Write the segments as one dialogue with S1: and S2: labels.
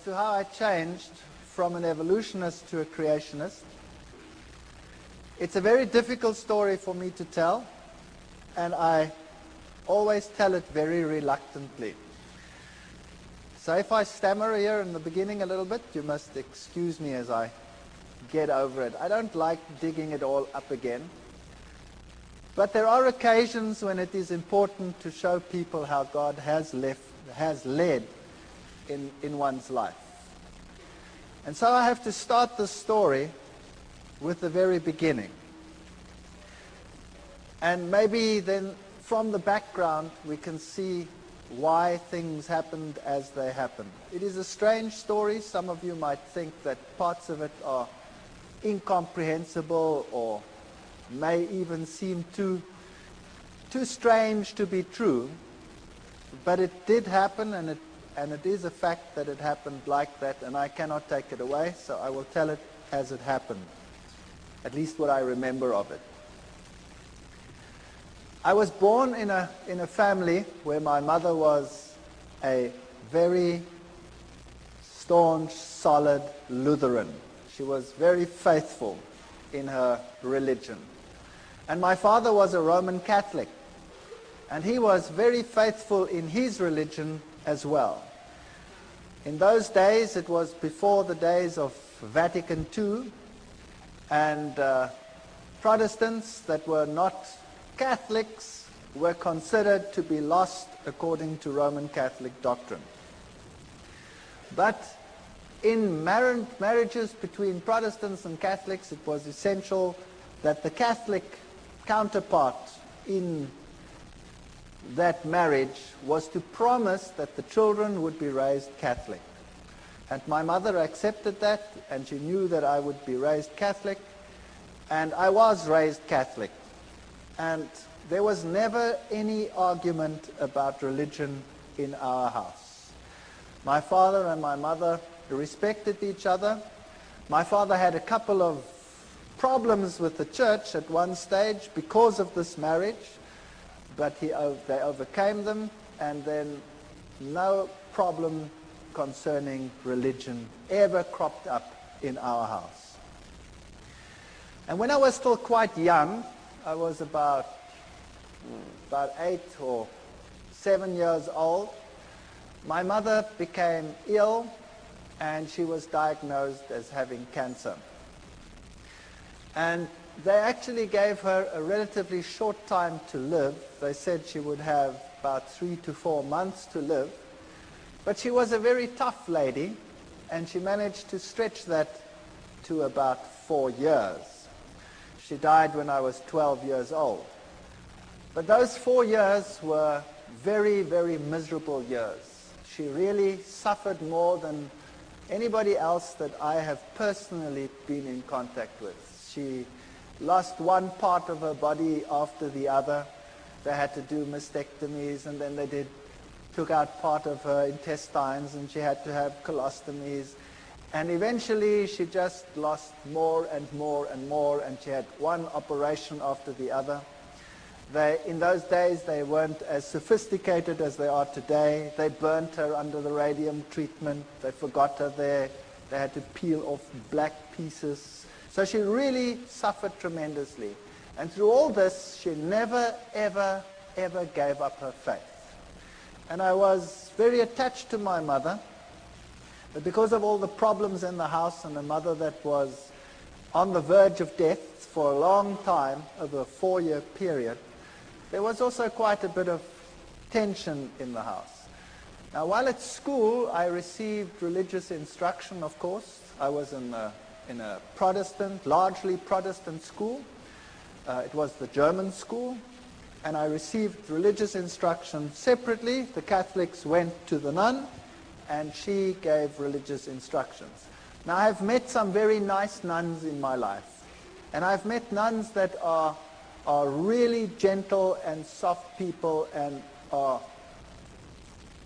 S1: to how I changed from an evolutionist to a creationist. It's a very difficult story for me to tell, and I always tell it very reluctantly. So if I stammer here in the beginning a little bit, you must excuse me as I get over it. I don't like digging it all up again. But there are occasions when it is important to show people how God has led in one's life. And so I have to start the story with the very beginning. And maybe then from the background we can see why things happened as they happened. It is a strange story. Some of you might think that parts of it are incomprehensible or may even seem too strange to be true. But it did happen, and it is a fact that it happened like that, and I cannot take it away, so I will tell it as it happened, at least what I remember of it. I was born in a family where my mother was a very staunch, solid Lutheran. She was very faithful in her religion. And my father was a Roman Catholic, and he was very faithful in his religion as well. In those days, it was before the days of Vatican II, and Protestants that were not Catholics were considered to be lost according to Roman Catholic doctrine. But in marriages between Protestants and Catholics, it was essential that the Catholic counterpart in that marriage was to promise that the children would be raised Catholic. And my mother accepted that, and she knew that I would be raised Catholic, and I was raised Catholic. And there was never any argument about religion in our house. My father and my mother respected each other. My father had a couple of problems with the church at one stage because of this marriage, but they overcame them, and then no problem concerning religion ever cropped up in our house. And when I was still quite young, I was about 8 or 7 years old, my mother became ill, and she was diagnosed as having cancer. And they actually gave her a relatively short time to live. They said she would have about 3 to 4 months to live. But she was a very tough lady, and she managed to stretch that to about 4 years. She died when I was 12 years old. But those 4 years were very, very miserable years. She really suffered more than anybody else that I have personally been in contact with. She lost one part of her body after the other. They had to do mastectomies, and then they took out part of her intestines, and she had to have colostomies. And eventually she just lost more and more and more, and she had one operation after the other. In those days, they weren't as sophisticated as they are today. They burnt her under the radium treatment. They forgot her there. They had to peel off black pieces. So she really suffered tremendously. And through all this, she never, ever, ever gave up her faith. And I was very attached to my mother. But because of all the problems in the house, and a mother that was on the verge of death for a long time, over a 4-year period, there was also quite a bit of tension in the house. Now, while at school, I received religious instruction, of course. I was in a Protestant, largely Protestant school. It was the German school, and I received religious instruction separately. The Catholics went to the nun, and she gave religious instructions. Now, I've met some very nice nuns in my life, and I've met nuns that are really gentle and soft people and are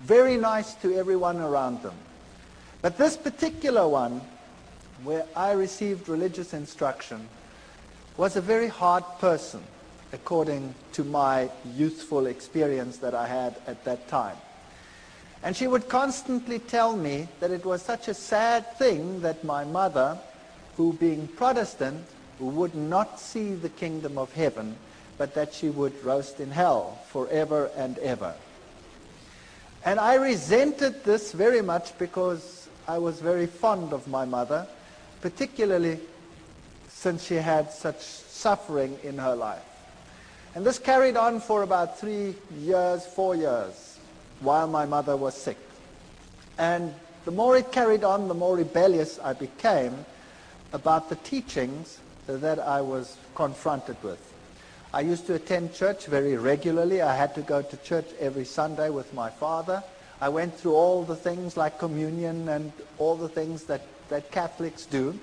S1: very nice to everyone around them. But this particular one, where I received religious instruction, was a very hard person, according to my youthful experience that I had at that time. And she would constantly tell me that it was such a sad thing that my mother, who being Protestant, would not see the kingdom of heaven, but that she would roast in hell forever and ever. And I resented this very much because I was very fond of my mother, particularly since she had such suffering in her life. And this carried on for about 3 years, 4 years, while my mother was sick. And the more it carried on, the more rebellious I became about the teachings that I was confronted with. I used to attend church very regularly. I had to go to church every Sunday with my father. I went through all the things like communion and all the things that Catholics do.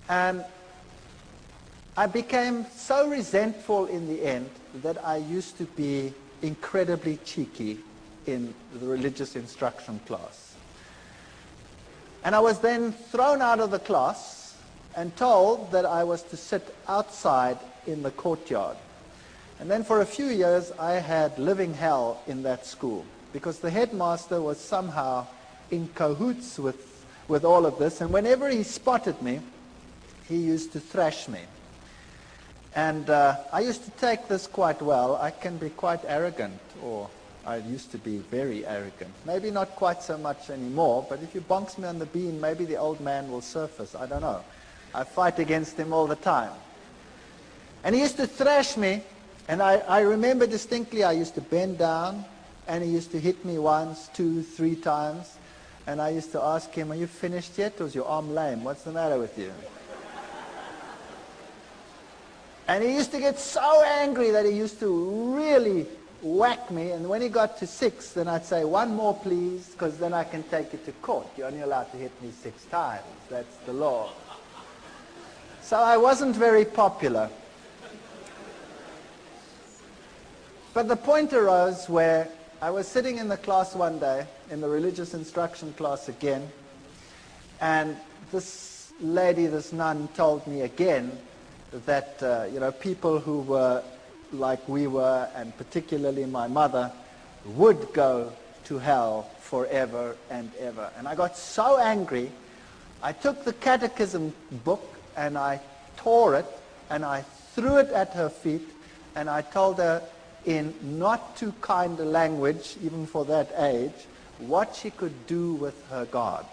S1: And I became so resentful in the end that I used to be incredibly cheeky in the religious instruction class. And I was then thrown out of the class and told that I was to sit outside in the courtyard. And then for a few years I had living hell in that school because the headmaster was somehow in cahoots with all of this, and whenever he spotted me, he used to thrash me. And I used to take this quite well. I can be quite arrogant, or I used to be very arrogant. Maybe not quite so much anymore, but if you bonks me on the bean, maybe the old man will surface. I don't know. I fight against him all the time. And he used to thrash me, and I remember distinctly I used to bend down, and he used to hit me once, 2, 3 times, and I used to ask him, "Are you finished yet, or is your arm lame? What's the matter with you?" And he used to get so angry that he used to really whack me, and when he got to 6, then I'd say, "1 more please, because then I can take you to court. You're only allowed to hit me 6 times. That's the law." So I wasn't very popular. But the point arose where I was sitting in the class one day, in the religious instruction class again, and this lady, this nun, told me again that people who were like we were, and particularly my mother, would go to hell forever and ever. And I got so angry, I took the catechism book and I tore it and I threw it at her feet, and I told her in not too kind a language, even for that age, what she could do with her God.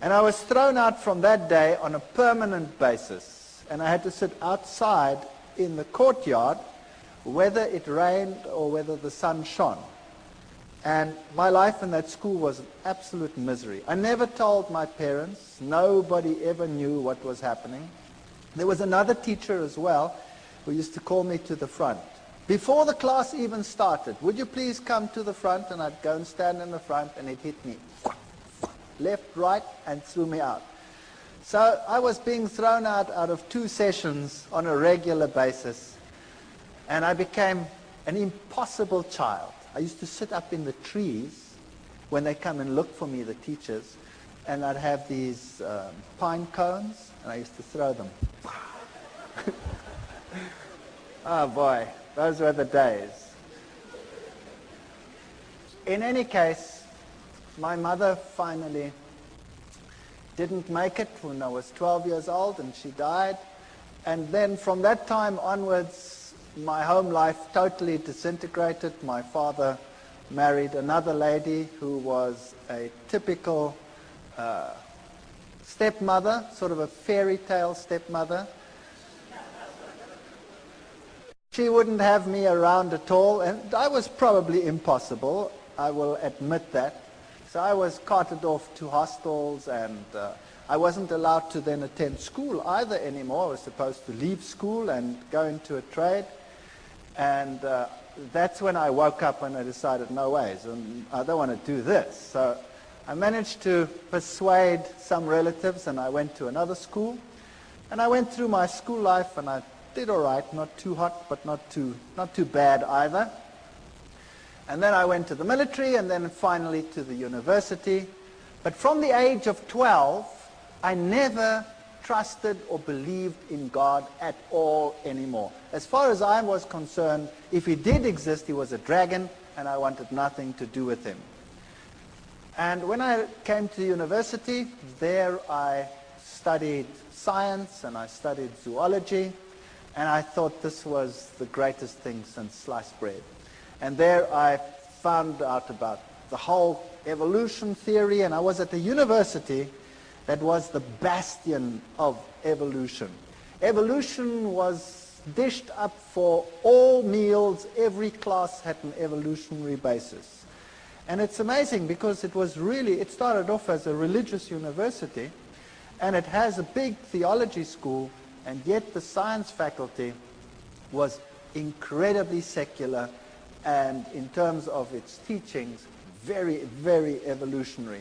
S1: And I was thrown out from that day on a permanent basis, and I had to sit outside in the courtyard whether it rained or whether the sun shone. And my life in that school was absolute misery. I never told my parents. Nobody ever knew what was happening. There was another teacher as well who used to call me to the front. Before the class even started, "Would you please come to the front?" And I'd go and stand in the front, and he'd hit me left, right, and threw me out. So I was being thrown out of 2 sessions on a regular basis, and I became an impossible child. I used to sit up in the trees when they come and look for me, the teachers, and I'd have these pine cones, and I used to throw them. Oh boy, those were the days. In any case, my mother finally didn't make it when I was 12 years old, and she died. And then from that time onwards, my home life totally disintegrated. My father married another lady who was a typical stepmother, sort of a fairy tale stepmother. She wouldn't have me around at all, and I was probably impossible, I will admit that. So I was carted off to hostels, and I wasn't allowed to then attend school either anymore. I was supposed to leave school and go into a trade. And that's when I woke up and I decided, no ways, I don't want to do this. So I managed to persuade some relatives, and I went to another school. And I went through my school life, and I did all right, not too hot, but not too bad either. And then I went to the military, and then finally to the university. But from the age of 12, I never trusted or believed in God at all anymore. As far as I was concerned, if he did exist, he was a dragon, and I wanted nothing to do with him. And when I came to university, there I studied science and I studied zoology, and I thought this was the greatest thing since sliced bread. And there I found out about the whole evolution theory, and I was at a university that was the bastion of evolution. Evolution was dished up for all meals. Every class had an evolutionary basis. And it's amazing because it started off as a religious university, and it has a big theology school, and yet the science faculty was incredibly secular, and in terms of its teachings, very, very evolutionary.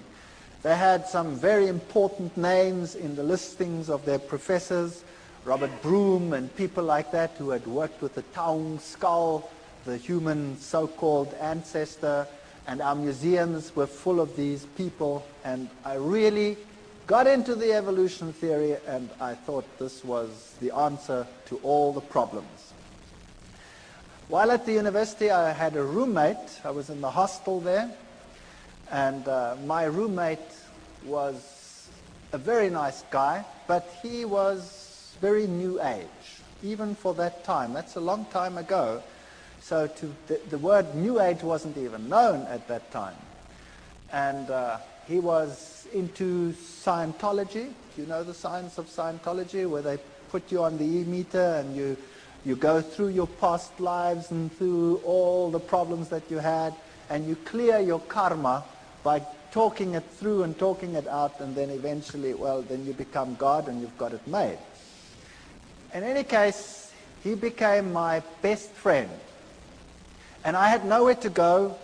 S1: They had some very important names in the listings of their professors, Robert Broom and people like that who had worked with the Taung skull, the human so-called ancestor, and our museums were full of these people, and I really got into the evolution theory, and I thought this was the answer to all the problems. While at the university, I had a roommate. I was in the hostel there, and my roommate was a very nice guy, but he was very new age, even for that time. That's a long time ago. So the word New Age wasn't even known at that time. And he was into Scientology. You know the science of Scientology, where they put you on the e-meter and you go through your past lives and through all the problems that you had, and you clear your karma by talking it through and talking it out, and then eventually, well, then you become God and you've got it made. In any case, he became my best friend. And I had nowhere to go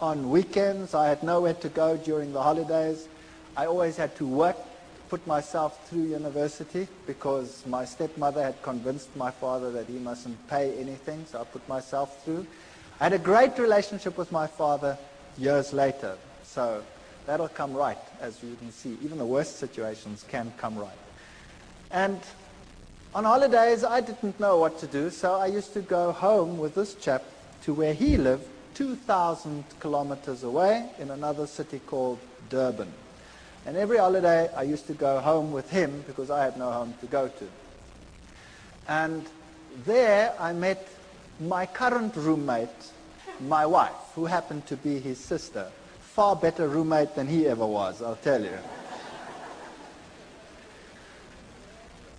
S1: on weekends. I had nowhere to go during the holidays. I always had to work, put myself through university, because my stepmother had convinced my father that he mustn't pay anything, so I put myself through. I had a great relationship with my father years later, so that'll come right, as you can see. Even the worst situations can come right. And on holidays, I didn't know what to do, so I used to go home with this chap to where he lived, 2,000 kilometers away in another city called Durban. And every holiday I used to go home with him because I had no home to go to. And there I met my current roommate, my wife, who happened to be his sister. Far better roommate than he ever was, I'll tell you.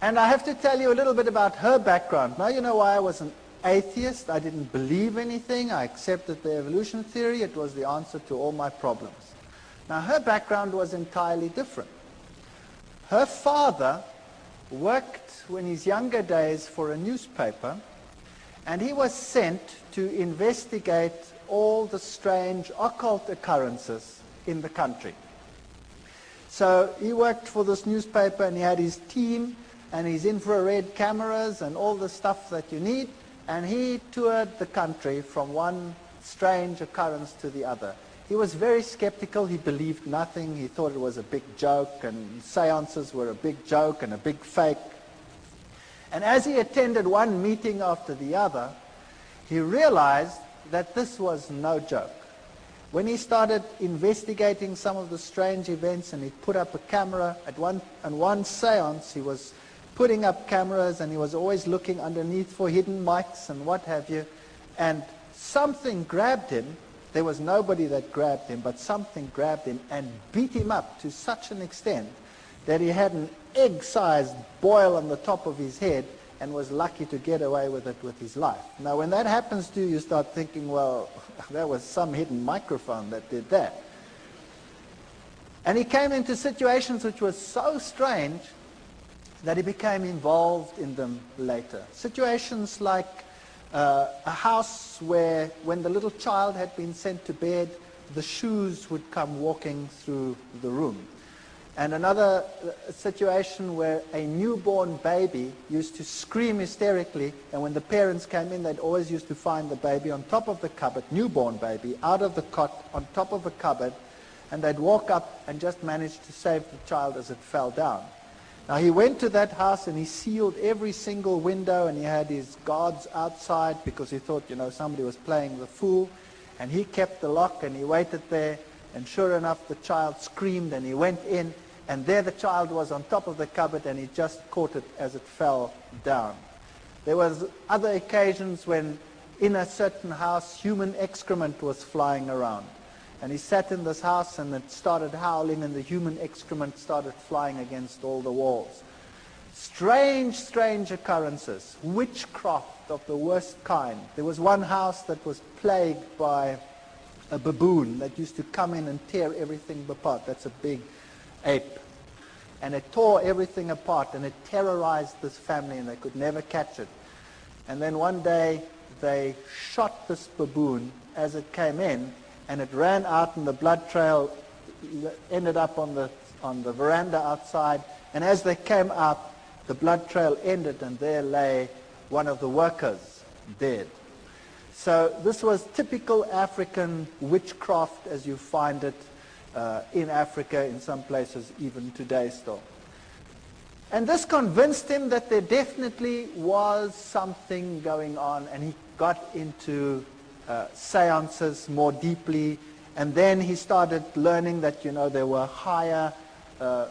S1: And I have to tell you a little bit about her background. Now you know why I was an atheist. I didn't believe anything. I accepted the evolution theory. It was the answer to all my problems. Now her background was entirely different. Her father worked in his younger days for a newspaper, and he was sent to investigate all the strange occult occurrences in the country. So he worked for this newspaper, and he had his team and his infrared cameras and all the stuff that you need, and he toured the country from one strange occurrence to the other. He was very skeptical. He believed nothing. He thought it was a big joke, and seances were a big joke and a big fake. And as he attended one meeting after the other, he realized that this was no joke. When he started investigating some of the strange events, and he put up a camera on one seance, he was putting up cameras, and he was always looking underneath for hidden mics and what have you, and something grabbed him. There was nobody that grabbed him, but something grabbed him and beat him up to such an extent that he had an egg-sized boil on the top of his head and was lucky to get away with it with his life. Now when that happens to you, you start thinking, well, that was some hidden microphone that did that. And he came into situations which were so strange that he became involved in them later. Situations like a house where, when the little child had been sent to bed, the shoes would come walking through the room. And another situation where a newborn baby used to scream hysterically, and when the parents came in, they'd always used to find the baby on top of the cupboard, newborn baby, out of the cot, on top of a cupboard, and they'd walk up and just manage to save the child as it fell down. Now he went to that house and he sealed every single window, and he had his guards outside because he thought, somebody was playing the fool. And he kept the lock and he waited there, and sure enough the child screamed and he went in, and there the child was on top of the cupboard, and he just caught it as it fell down. There was other occasions when in a certain house human excrement was flying around. And he sat in this house and it started howling, and the human excrement started flying against all the walls. Strange, strange occurrences. Witchcraft of the worst kind. There was one house that was plagued by a baboon that used to come in and tear everything apart. That's a big ape. And it tore everything apart, and it terrorized this family, and they could never catch it. And then one day they shot this baboon as it came in, and it ran out, and the blood trail ended up on the veranda outside. And as they came out, the blood trail ended, and there lay one of the workers dead. So this was typical African witchcraft as you find it in Africa, in some places even today still. And this convinced him that there definitely was something going on, and he got into seances more deeply, and then he started learning that there were higher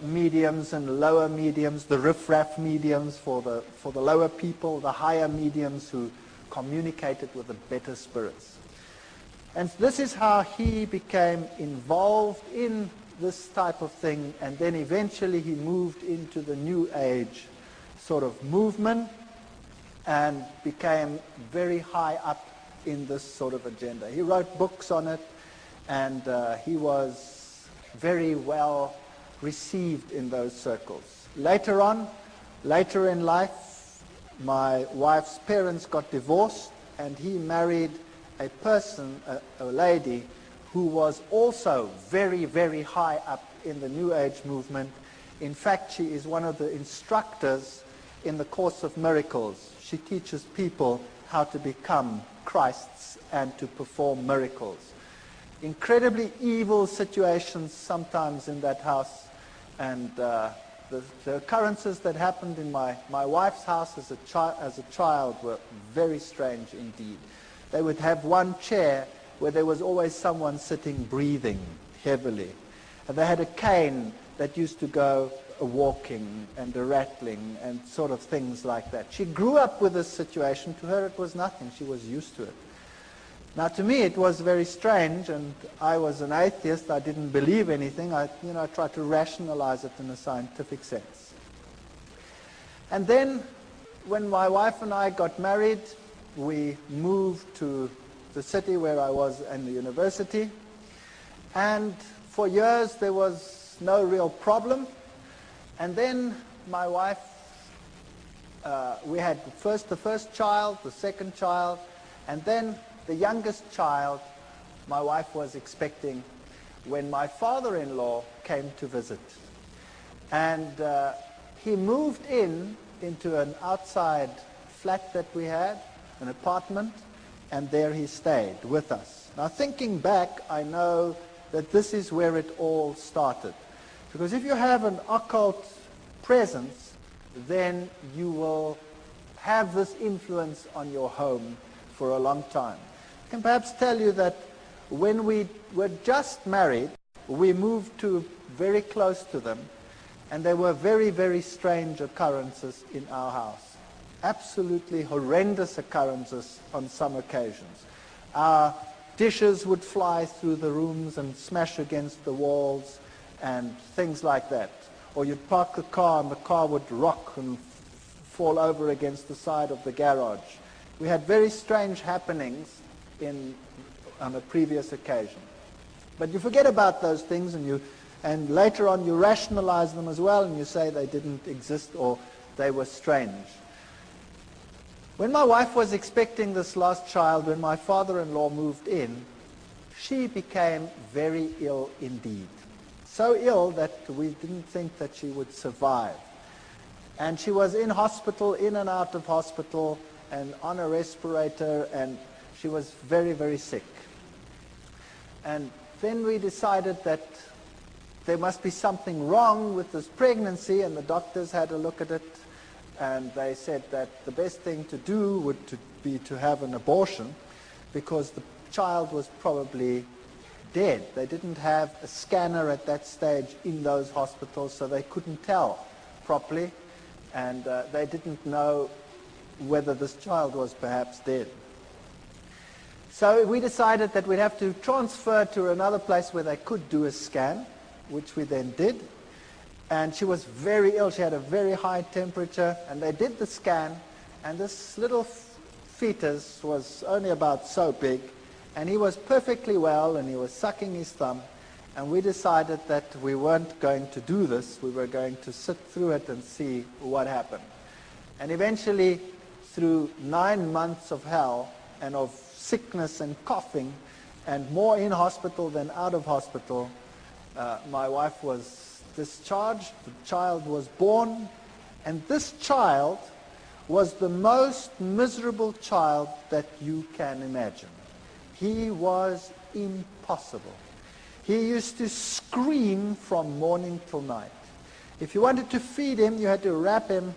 S1: mediums and lower mediums, the riff-raff mediums for the lower people, the higher mediums who communicated with the better spirits. And this is how he became involved in this type of thing, and then eventually he moved into the New Age sort of movement and became very high up in this sort of agenda. He wrote books on it, and he was very well received in those circles. Later in life, my wife's parents got divorced, and he married a person, a lady, who was also very, very high up in the New Age movement. In fact, she is one of the instructors in the Course of Miracles. She teaches people how to become Christs and to perform miracles. Incredibly evil situations sometimes in that house, and the occurrences that happened in my wife's house as a child were very strange indeed. They would have one chair where there was always someone sitting breathing heavily. And they had a cane that used to go walking and a rattling and sort of things like that. She grew up with this situation. To her it was nothing. She was used to it. Now to me it was very strange, and I was an atheist. I didn't believe anything. I tried to rationalize it in a scientific sense. And then when my wife and I got married, we moved to the city where I was in the university, and for years there was no real problem. And then my wife, we had the first child, the second child, and then the youngest child my wife was expecting when my father-in-law came to visit. And he moved into an outside flat that we had, an apartment, and there he stayed with us. Now thinking back, I know that this is where it all started. Because if you have an occult presence, then you will have this influence on your home for a long time. I can perhaps tell you that when we were just married, we moved to very close to them, and there were very, very strange occurrences in our house. Absolutely horrendous occurrences on some occasions. Our dishes would fly through the rooms and smash against the walls and things like that. Or you'd park the car and the car would rock and fall over against the side of the garage. We had very strange happenings on a previous occasion. But you forget about those things, and later on you rationalize them as well, and you say they didn't exist or they were strange. When my wife was expecting this last child, when my father-in-law moved in, she became very ill indeed. So ill that we didn't think that she would survive. And she was in hospital, in and out of hospital, and on a respirator, and she was very, very sick. And then we decided that there must be something wrong with this pregnancy, and the doctors had a look at it, and they said that the best thing to do would be to have an abortion, because the child was probably dead. They didn't have a scanner at that stage in those hospitals, so they couldn't tell properly, and they didn't know whether this child was perhaps dead. So we decided that we'd have to transfer to another place where they could do a scan, which we then did. And she was very ill. She had a very high temperature, and they did the scan, and this little fetus was only about so big, and he was perfectly well, and he was sucking his thumb, and we decided that we weren't going to do this. We were going to sit through it and see what happened. And eventually, through 9 months of hell and of sickness and coughing, and more in hospital than out of hospital, my wife was discharged, the child was born, and this child was the most miserable child that you can imagine. He was impossible. He used to scream from morning till night. If you wanted to feed him, you had to wrap him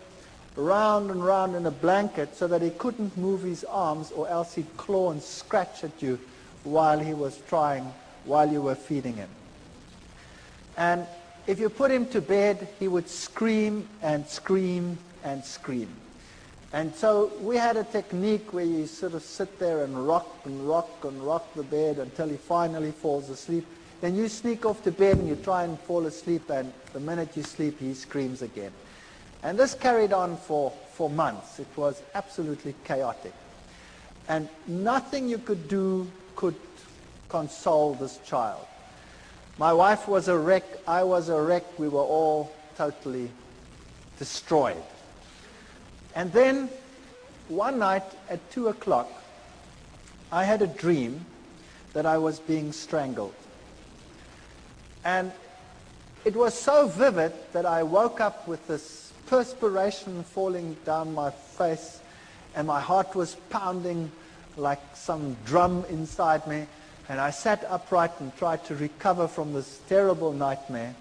S1: round and round in a blanket so that he couldn't move his arms, or else he'd claw and scratch at you while you were feeding him. And if you put him to bed, he would scream and scream and scream. And so we had a technique where you sort of sit there and rock and rock and rock the bed until he finally falls asleep. Then you sneak off to bed and you try and fall asleep, and the minute you sleep, he screams again. And this carried on for months. It was absolutely chaotic. And nothing you could do could console this child. My wife was a wreck, I was a wreck, we were all totally destroyed. And then, one night at 2 o'clock, I had a dream that I was being strangled. And it was so vivid that I woke up with this perspiration falling down my face, and my heart was pounding like some drum inside me. And I sat upright and tried to recover from this terrible nightmare.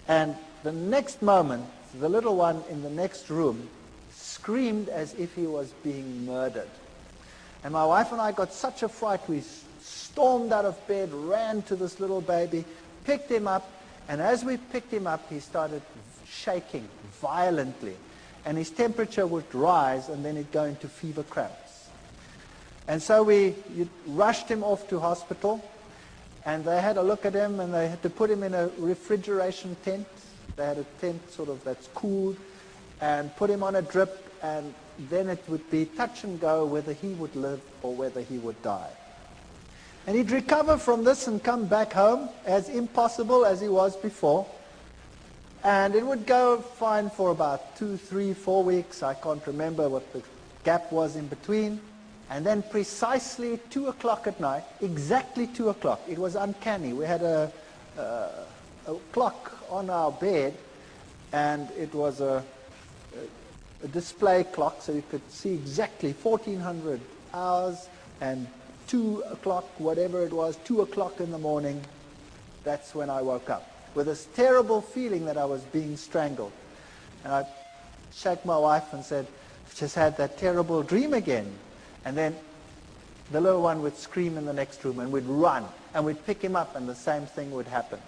S1: And the next moment, the little one in the next room screamed as if he was being murdered. And my wife and I got such a fright, we stormed out of bed, ran to this little baby, picked him up, and as we picked him up, he started shaking violently. And his temperature would rise, and then he'd go into fever cramps. And so we rushed him off to hospital, and they had a look at him, and they had to put him in a refrigeration tent. They had a tent sort of that's cooled, and put him on a drip, and then it would be touch and go whether he would live or whether he would die. And he'd recover from this and come back home as impossible as he was before. And it would go fine for about 2, 3, 4 weeks. I can't remember what the gap was in between. And then precisely 2 o'clock at night, exactly 2 o'clock, it was uncanny. We had a clock on our bed, and it was a display clock, so you could see exactly 1400 hours, and 2 o'clock, whatever it was, 2 o'clock in the morning, that's when I woke up, with this terrible feeling that I was being strangled. And I shook my wife and said, "I've just had that terrible dream again." And then the little one would scream in the next room, and we'd run, and we'd pick him up, and the same thing would happen.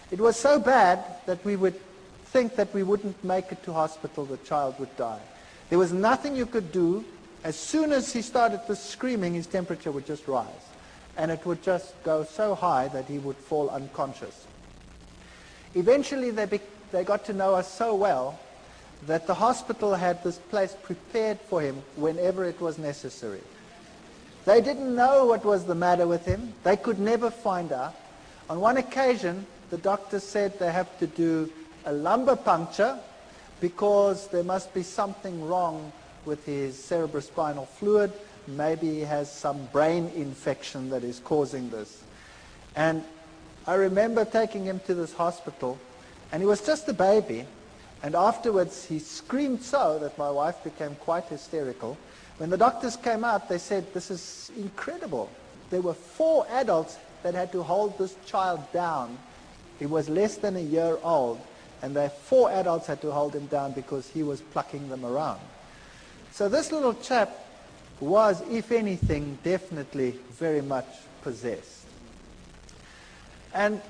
S1: It was so bad that we would think that we wouldn't make it to hospital, the child would die. There was nothing you could do. As soon as he started the screaming, his temperature would just rise, and it would just go so high that he would fall unconscious. Eventually they got to know us so well that the hospital had this place prepared for him whenever it was necessary. They didn't know what was the matter with him. They could never find out. On one occasion, the doctor said they have to do a lumbar puncture because there must be something wrong with his cerebrospinal fluid. Maybe he has some brain infection that is causing this. And I remember taking him to this hospital, and he was just a baby. And afterwards, he screamed so that my wife became quite hysterical. When the doctors came out, they said, "This is incredible." There were 4 adults that had to hold this child down He was less than a year old, and 4 adults had to hold him down because he was plucking them around. So this little chap was, if anything, definitely very much possessed. And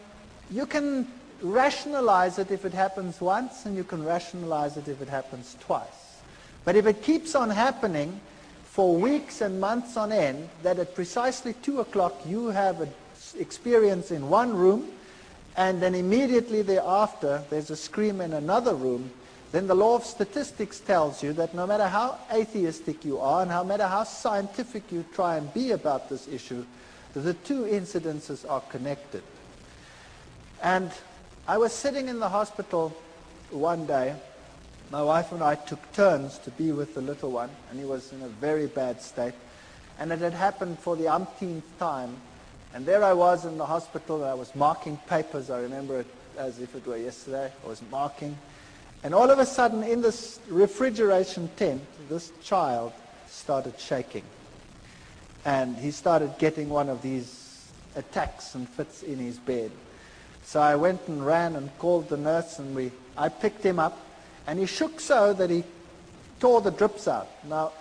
S1: you can rationalize it if it happens once, and you can rationalize it if it happens twice. But if it keeps on happening for weeks and months on end, that at precisely 2 o'clock you have an experience in one room, and then immediately thereafter there's a scream in another room, then the law of statistics tells you that no matter how atheistic you are and no matter how scientific you try and be about this issue, the two incidences are connected. And I was sitting in the hospital one day. My wife and I took turns to be with the little one, and he was in a very bad state. And it had happened for the umpteenth time. And there I was in the hospital, and I was marking papers. I remember it as if it were yesterday. I was marking. And all of a sudden, in this refrigeration tent, this child started shaking. And he started getting one of these attacks and fits in his bed. So I went and ran and called the nurse, and I picked him up. And he shook so that he tore the drips out. Now,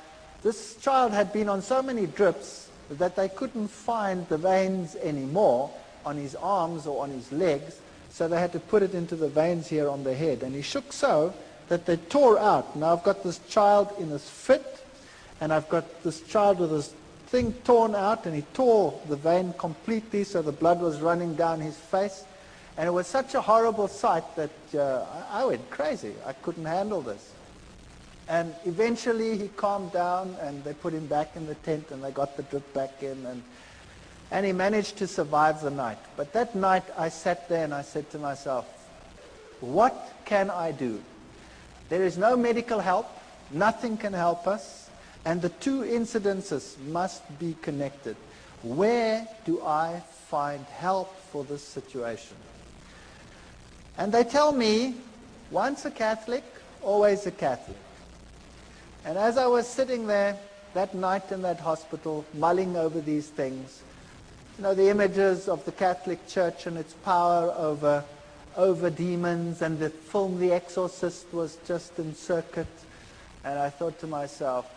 S1: this child had been on so many drips that they couldn't find the veins anymore on his arms or on his legs. So they had to put it into the veins here on the head. And he shook so that they tore out. Now I've got this child in this fit, and I've got this child with this thing torn out, and he tore the vein completely, so the blood was running down his face. And it was such a horrible sight that I went crazy. I couldn't handle this. And eventually he calmed down, and they put him back in the tent, and they got the drip back in, and he managed to survive the night. But that night I sat there and I said to myself, what can I do? There is no medical help. Nothing can help us. And the two incidences must be connected. Where do I find help for this situation? And they tell me, once a Catholic, always a Catholic. And as I was sitting there that night in that hospital, mulling over these things, you know, the images of the Catholic Church and its power over demons, and the film The Exorcist was just in circuit. And I thought to myself,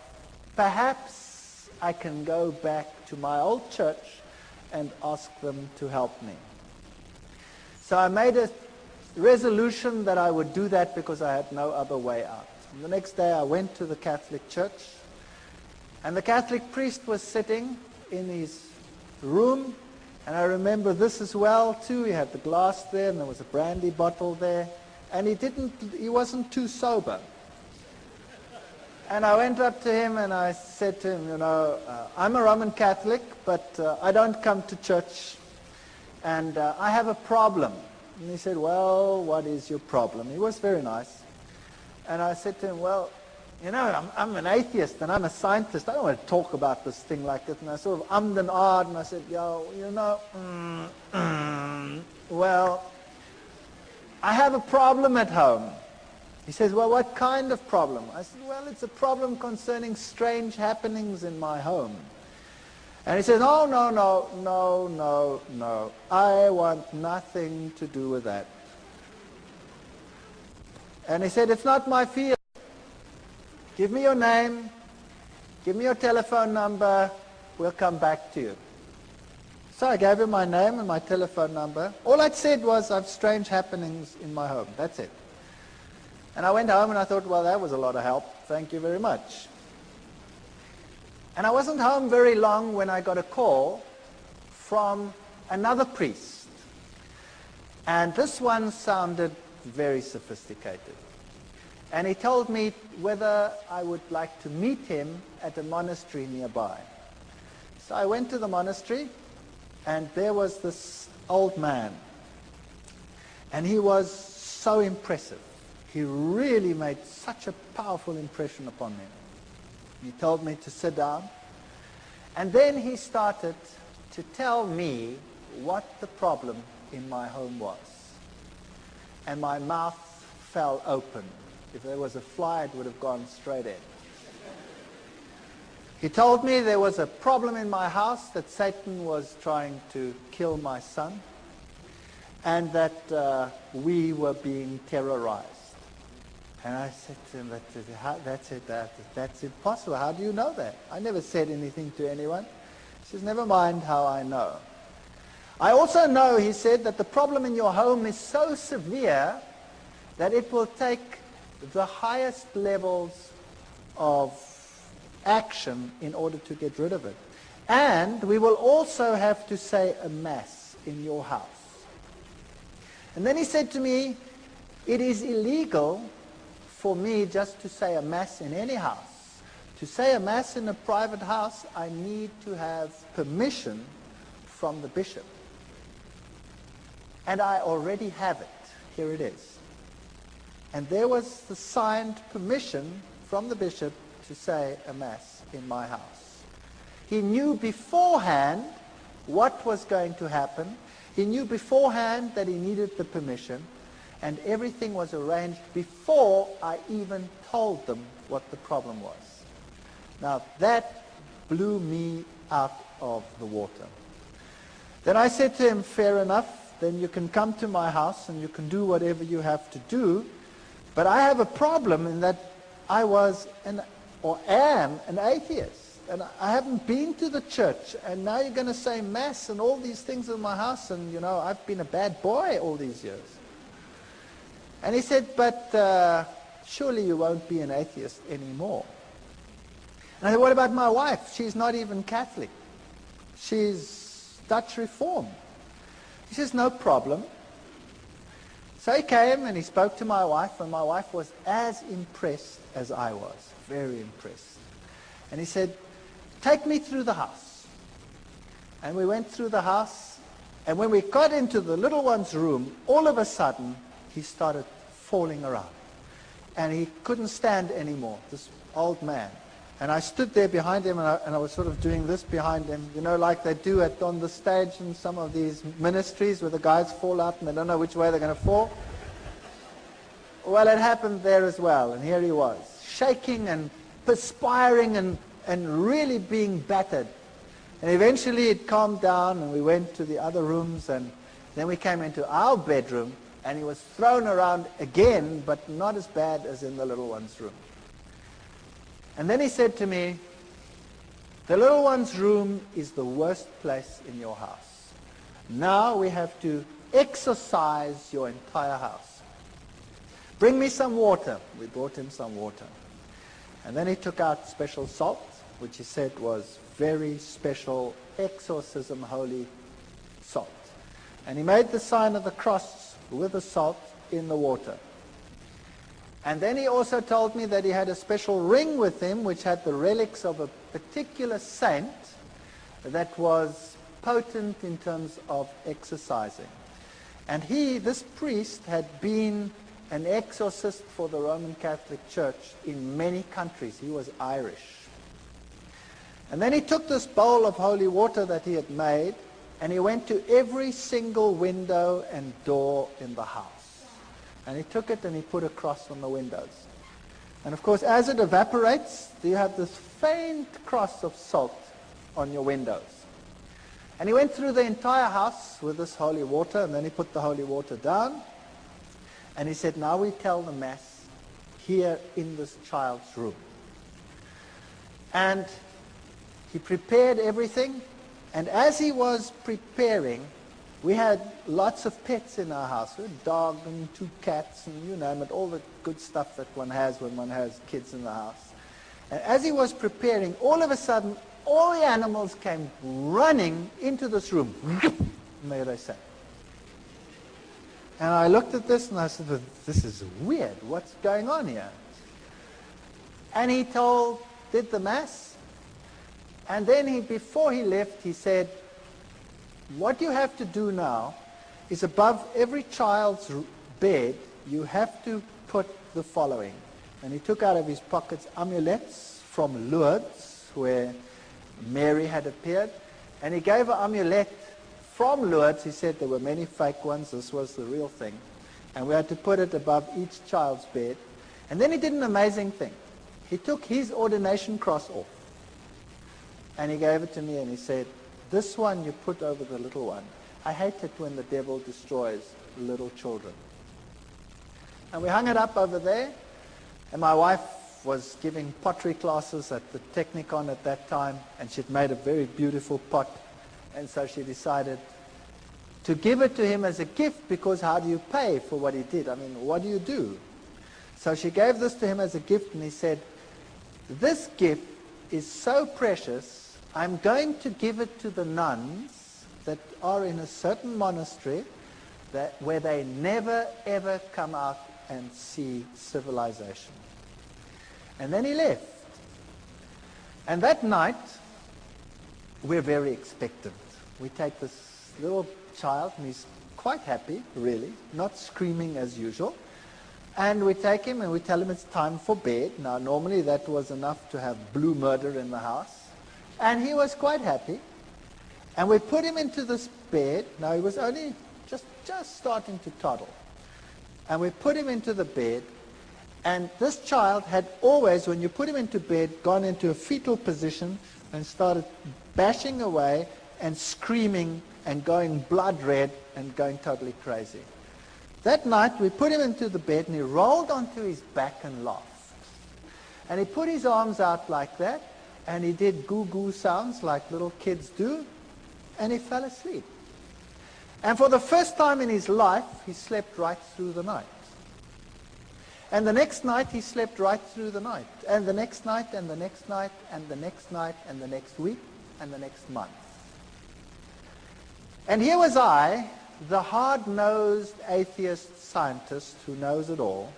S1: perhaps I can go back to my old church and ask them to help me. So I made a resolution that I would do that because I had no other way out. And the next day I went to the Catholic Church, and the Catholic priest was sitting in his room, and I remember this as well too. He had the glass there, and there was a brandy bottle there, and he wasn't too sober. And I went up to him and I said to him, you know, I'm a Roman Catholic, but I don't come to church, and I have a problem. And he said, well, what is your problem? He was very nice. And I said to him, well, you know, I'm an atheist and I'm a scientist. I don't want to talk about this thing like this. And I sort of ummed and ahed, and I said, yo, you know, well, I have a problem at home. He says, well, what kind of problem? I said, well, it's a problem concerning strange happenings in my home. And he says, oh, no. I want nothing to do with that. And he said, it's not my field. Give me your name. Give me your telephone number. We'll come back to you. So I gave him my name and my telephone number. All I'd said was, I have strange happenings in my home. That's it. And I went home and I thought, well, that was a lot of help. Thank you very much. And I wasn't home very long when I got a call from another priest. And this one sounded very sophisticated. And he told me whether I would like to meet him at a monastery nearby. So I went to the monastery, and there was this old man. And he was so impressive. He really made such a powerful impression upon me. He told me to sit down, and then he started to tell me what the problem in my home was. And my mouth fell open. If there was a fly, it would have gone straight in. He told me there was a problem in my house, that Satan was trying to kill my son. and that we were being terrorized. And I said to him, that's impossible. How do you know that? I never said anything to anyone. He says, never mind how I know. I also know, he said, that the problem in your home is so severe that it will take the highest levels of action in order to get rid of it. And we will also have to say a mass in your house. And then he said to me, it is illegal for me just to say a mass in any house. To say a mass in a private house, I need to have permission from the bishop. And I already have it. Here it is. And there was the signed permission from the bishop to say a mass in my house. He knew beforehand what was going to happen. He knew beforehand that he needed the permission. And everything was arranged before I even told them what the problem was. Now that blew me out of the water. Then I said to him, fair enough, then you can come to my house and you can do whatever you have to do. But I have a problem in that I was or am an atheist. And I haven't been to the church. And now you're going to say mass and all these things in my house. And, you know, I've been a bad boy all these years. And he said, but surely you won't be an atheist anymore. And I said, what about my wife? She's not even Catholic. She's Dutch Reformed. He says, no problem. So he came and he spoke to my wife, and my wife was as impressed as I was, very impressed. And he said, take me through the house. And we went through the house, and when we got into the little one's room, all of a sudden, he started falling around. And he couldn't stand anymore, this old man. And I stood there behind him, and I was sort of doing this behind him, you know, like they do on the stage in some of these ministries where the guys fall out and they don't know which way they're going to fall. Well, it happened there as well, and here he was, shaking and perspiring and really being battered. And eventually it calmed down, and we went to the other rooms, and then we came into our bedroom, and he was thrown around again, but not as bad as in the little one's room. And then he said to me, the little one's room is the worst place in your house. Now we have to exorcise your entire house. Bring me some water. We brought him some water. And then he took out special salt, which he said was very special exorcism holy salt. And he made the sign of the cross with the salt in the water. And then he also told me that he had a special ring with him which had the relics of a particular saint that was potent in terms of exorcising. And this priest, had been an exorcist for the Roman Catholic Church in many countries. He was Irish. And then he took this bowl of holy water that he had made, and he went to every single window and door in the house. And he took it and he put a cross on the windows. And of course, as it evaporates, you have this faint cross of salt on your windows. And he went through the entire house with this holy water, and then he put the holy water down. And he said, now we tell the Mass here in this child's room. And he prepared everything. And as he was preparing, we had lots of pets in our house. We had a dog and 2 cats and you name it, all the good stuff that one has when one has kids in the house. And as he was preparing, all of a sudden, all the animals came running into this room. And there they sat. And I looked at this and I said, this is weird. What's going on here? And he did the Mass. And then before he left, he said, what you have to do now is above every child's bed, you have to put the following. And he took out of his pockets amulets from Lourdes, where Mary had appeared. And he gave an amulet from Lourdes. He said there were many fake ones. This was the real thing. And we had to put it above each child's bed. And then he did an amazing thing. He took his ordination cross off. And he gave it to me and he said, this one you put over the little one. I hate it when the devil destroys little children. And we hung it up over there, and my wife was giving pottery classes at the Technicon at that time, and she'd made a very beautiful pot, and so she decided to give it to him as a gift, because how do you pay for what he did? I mean, what do you do? So she gave this to him as a gift, and he said, this gift is so precious, I'm going to give it to the nuns that are in a certain monastery where they never ever come out and see civilization. And then he left. And that night, we're very expectant. We take this little child, and he's quite happy, really, not screaming as usual. And we take him and we tell him it's time for bed. Now, normally that was enough to have blue murder in the house. And he was quite happy. And we put him into this bed. Now, he was only just starting to toddle. And we put him into the bed, and this child had always, when you put him into bed, gone into a fetal position and started bashing away and screaming and going blood red and going totally crazy. That night, we put him into the bed, and he rolled onto his back and laughed. And he put his arms out like that, and he did goo-goo sounds like little kids do, and he fell asleep. And for the first time in his life, he slept right through the night. And the next night, he slept right through the night. And the next night, and the next night, and the next night, and the next week, and the next month. And here was I, the hard-nosed atheist scientist who knows it all.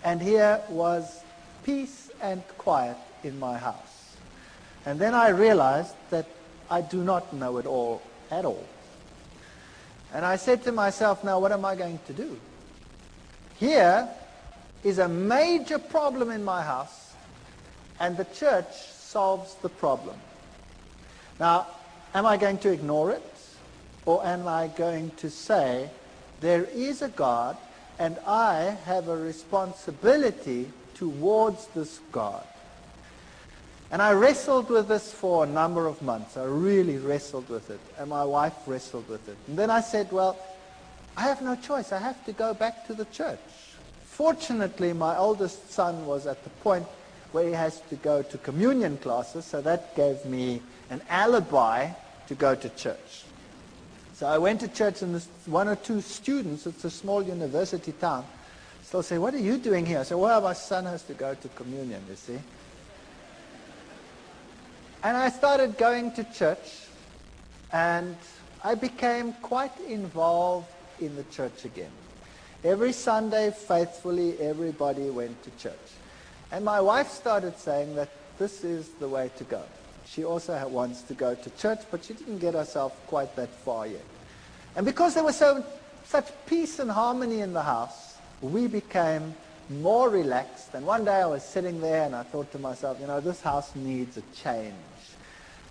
S1: And here was peace and quiet in my house. And then I realized that I do not know it all at all. And I said to myself, now what am I going to do? Here is a major problem in my house, and the church solves the problem. Now, am I going to ignore it? Or am I going to say, there is a God, and I have a responsibility towards this God? And I wrestled with this for a number of months. I really wrestled with it. And my wife wrestled with it. And then I said, well, I have no choice. I have to go back to the church. Fortunately, my oldest son was at the point where he has to go to communion classes, so that gave me an alibi to go to church. So I went to church, and one or two students, it's a small university town, still say, what are you doing here? I said, well, my son has to go to communion, you see. And I started going to church, and I became quite involved in the church again. Every Sunday, faithfully, everybody went to church. And my wife started saying that this is the way to go. She also wants to go to church, but she didn't get herself quite that far yet. And because there was such peace and harmony in the house, we became more relaxed. And one day I was sitting there, and I thought to myself, you know, this house needs a change.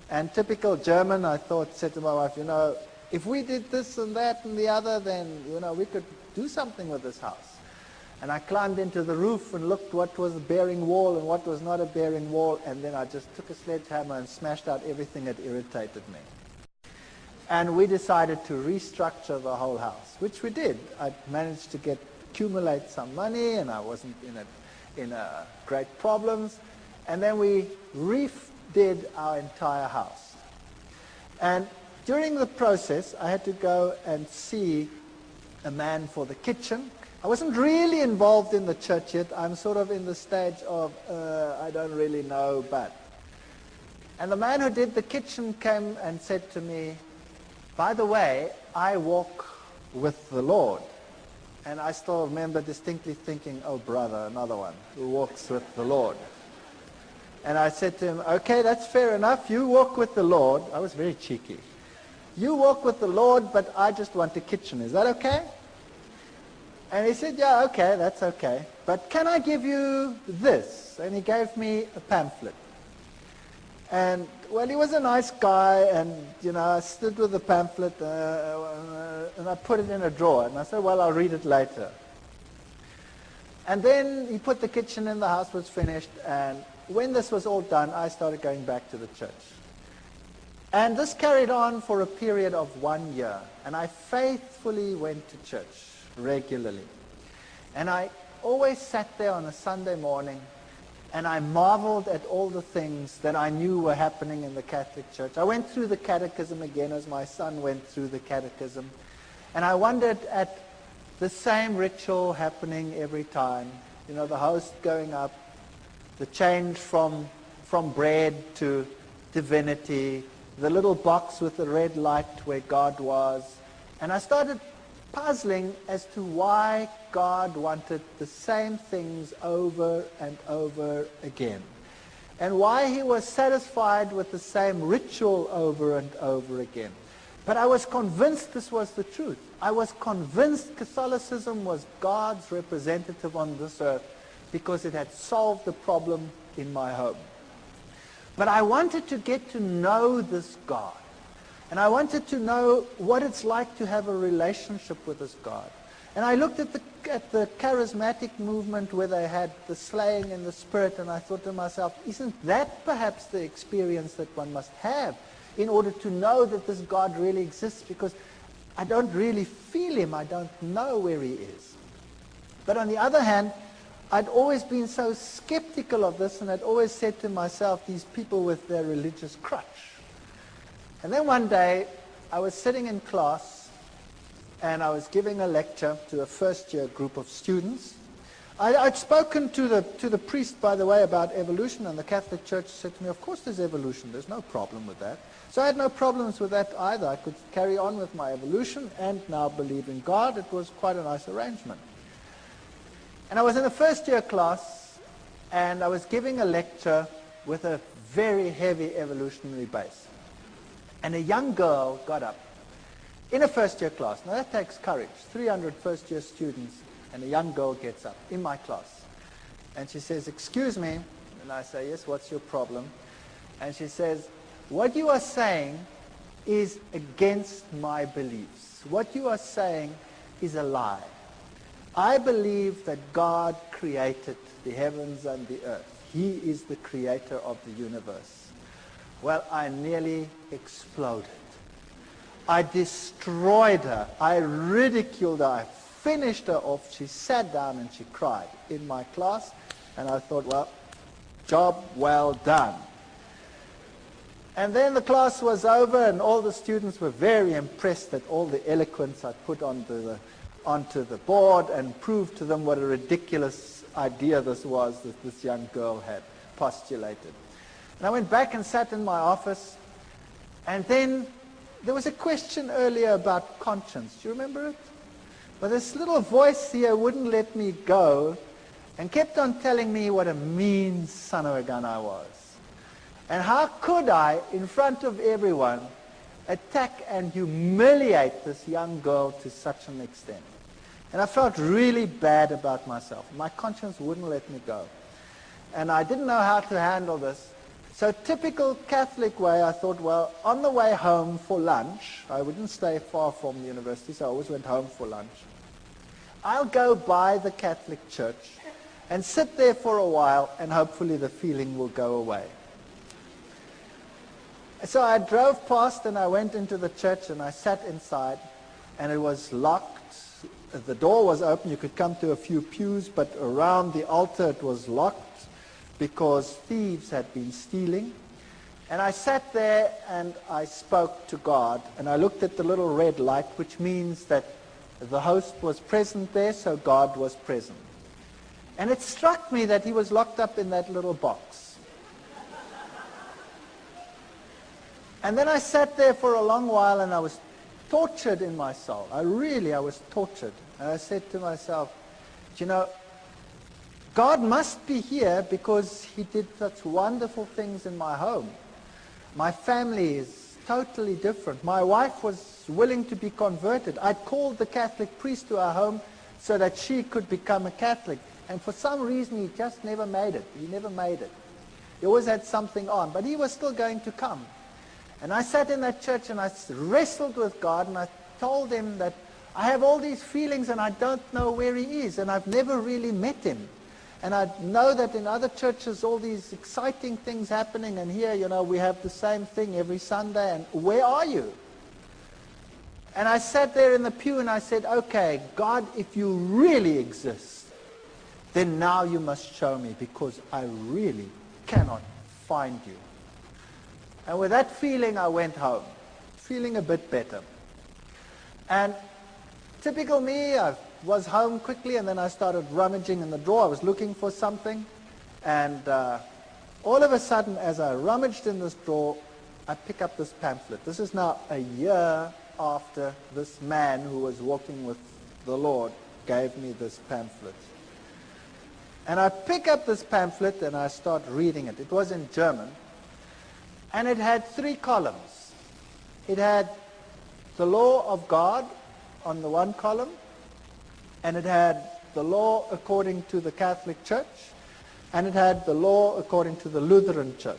S1: And typical German, I said to my wife, you know, if we did this and that and the other, then, you know, we could do something with this house. And I climbed into the roof and looked what was a bearing wall and what was not a bearing wall, and then I just took a sledgehammer and smashed out everything that irritated me. And we decided to restructure the whole house, which we did. I managed to accumulate some money, and I wasn't in great problems. And then we redid our entire house. And during the process, I had to go and see a man for the kitchen. I wasn't really involved in the church yet. I'm sort of in the stage of, I don't really know, but. And the man who did the kitchen came and said to me, by the way, I walk with the Lord. And I still remember distinctly thinking, oh brother, another one who walks with the Lord. And I said to him, okay, that's fair enough. You walk with the Lord. I was very cheeky. You walk with the Lord, but I just want a kitchen. Is that okay? And he said, yeah, okay, that's okay. But can I give you this? And he gave me a pamphlet. And, well, he was a nice guy, and, you know, I stood with the pamphlet, and I put it in a drawer. And I said, well, I'll read it later. And then he put the kitchen in, the house was finished, and when this was all done, I started going back to the church. And this carried on for a period of 1 year. And I faithfully went to church regularly. And I always sat there on a Sunday morning and I marveled at all the things that I knew were happening in the Catholic Church. I went through the catechism again as my son went through the catechism. And I wondered at the same ritual happening every time. You know, the host going up, the change from bread to divinity, the little box with the red light where God was. And I started puzzling as to why God wanted the same things over and over again. And why he was satisfied with the same ritual over and over again. But I was convinced this was the truth. I was convinced Catholicism was God's representative on this earth because it had solved the problem in my home. But I wanted to get to know this God. And I wanted to know what it's like to have a relationship with this God. And I looked at the charismatic movement where they had the slaying in the spirit, and I thought to myself, isn't that perhaps the experience that one must have in order to know that this God really exists? Because I don't really feel him. I don't know where he is. But on the other hand, I'd always been so skeptical of this, and I'd always said to myself, these people with their religious crutch. And then one day, I was sitting in class, and I was giving a lecture to a first-year group of students. I'd spoken to the priest, by the way, about evolution, and the Catholic Church said to me, of course there's evolution, there's no problem with that. So I had no problems with that either. I could carry on with my evolution and now believe in God. It was quite a nice arrangement. And I was in a first-year class, and I was giving a lecture with a very heavy evolutionary base. And a young girl got up in a first-year class. Now that takes courage. 300 first-year students, and a young girl gets up in my class. And she says, excuse me. And I say, yes, what's your problem? And she says, what you are saying is against my beliefs. What you are saying is a lie. I believe that God created the heavens and the earth. He is the creator of the universe. Well, I nearly exploded. I destroyed her. I ridiculed her. I finished her off. She sat down and she cried in my class. And I thought, well, job well done. And then the class was over, and all the students were very impressed at all the eloquence I put onto the board and proved to them what a ridiculous idea this was that this young girl had postulated. And I went back and sat in my office, and then there was a question earlier about conscience. Do you remember it? Well, this little voice here wouldn't let me go and kept on telling me what a mean son of a gun I was. And how could I, in front of everyone, attack and humiliate this young girl to such an extent? And I felt really bad about myself. My conscience wouldn't let me go. And I didn't know how to handle this. So typical Catholic way, I thought, well, on the way home for lunch, I wouldn't stay far from the university, so I always went home for lunch. I'll go by the Catholic church and sit there for a while, and hopefully the feeling will go away. So I drove past, and I went into the church, and I sat inside, and it was locked. The door was open. You could come to a few pews, but around the altar it was locked because thieves had been stealing. And I sat there and I spoke to God, and I looked at the little red light, which means that the host was present there, so God was present. And it struck me that he was locked up in that little box. And then I sat there for a long while, and I was tortured in my soul. I was tortured. And I said to myself, you know, God must be here because he did such wonderful things in my home. My family is totally different. My wife was willing to be converted. I'd called the Catholic priest to our home so that she could become a Catholic. And for some reason, he just never made it. He never made it. He always had something on, but he was still going to come. And I sat in that church and I wrestled with God, and I told him that I have all these feelings and I don't know where he is, and I've never really met him. And I know that in other churches, all these exciting things happening, and here, you know, we have the same thing every Sunday, and where are you? And I sat there in the pew and I said, okay, God, if you really exist, then now you must show me, because I really cannot find you. And with that feeling, I went home, feeling a bit better. And typical me, I was home quickly, and then I started rummaging in the drawer. I was looking for something, and all of a sudden, as I rummaged in this drawer, I pick up this pamphlet. This is now a year after this man who was walking with the Lord gave me this pamphlet. And I pick up this pamphlet and I start reading it. It was in German, and it had 3 columns. It had the law of God on the one column, and it had the law according to the Catholic Church, and it had the law according to the Lutheran Church.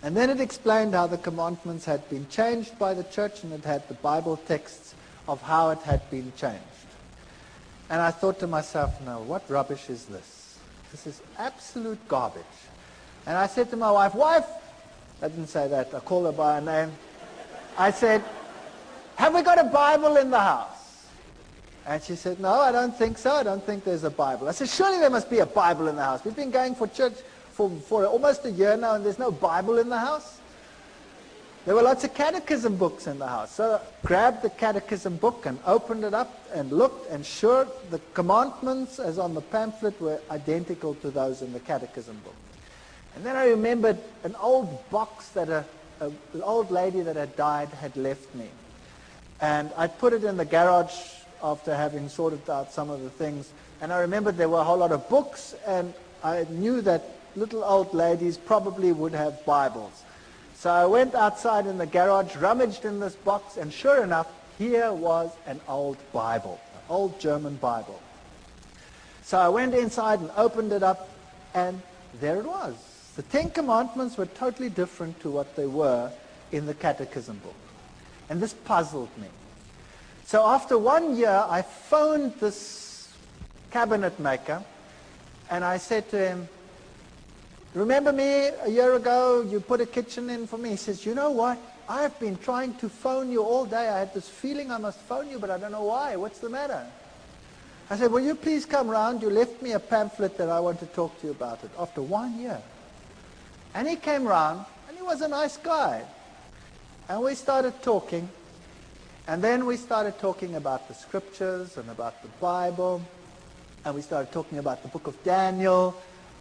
S1: And then it explained how the commandments had been changed by the church, and it had the Bible texts of how it had been changed. And I thought to myself, no, what rubbish is this? This is absolute garbage. And I said to my wife, wife, I didn't say that, I called her by her name. I said, have we got a Bible in the house? And she said, no, I don't think so. I don't think there's a Bible. I said, surely there must be a Bible in the house. We've been going for church for almost a year now, and there's no Bible in the house. There were lots of catechism books in the house. So I grabbed the catechism book and opened it up and looked, and sure, the commandments as on the pamphlet were identical to those in the catechism book. And then I remembered an old box that an old lady that had died had left me. And I put it in the garage after having sorted out some of the things. And I remembered there were a whole lot of books, and I knew that little old ladies probably would have Bibles. So I went outside in the garage, rummaged in this box, and sure enough, here was an old Bible, an old German Bible. So I went inside and opened it up, and there it was. The 10 Commandments were totally different to what they were in the catechism book. And this puzzled me. So after 1 year, I phoned this cabinet maker, and I said to him, remember me a year ago, you put a kitchen in for me? He says, you know what? I've been trying to phone you all day. I had this feeling I must phone you, but I don't know why. What's the matter? I said, will you please come round? You left me a pamphlet that I want to talk to you about it after 1 year. And he came round, and he was a nice guy. And we started talking. And then we started talking about the scriptures and about the Bible. And we started talking about the book of Daniel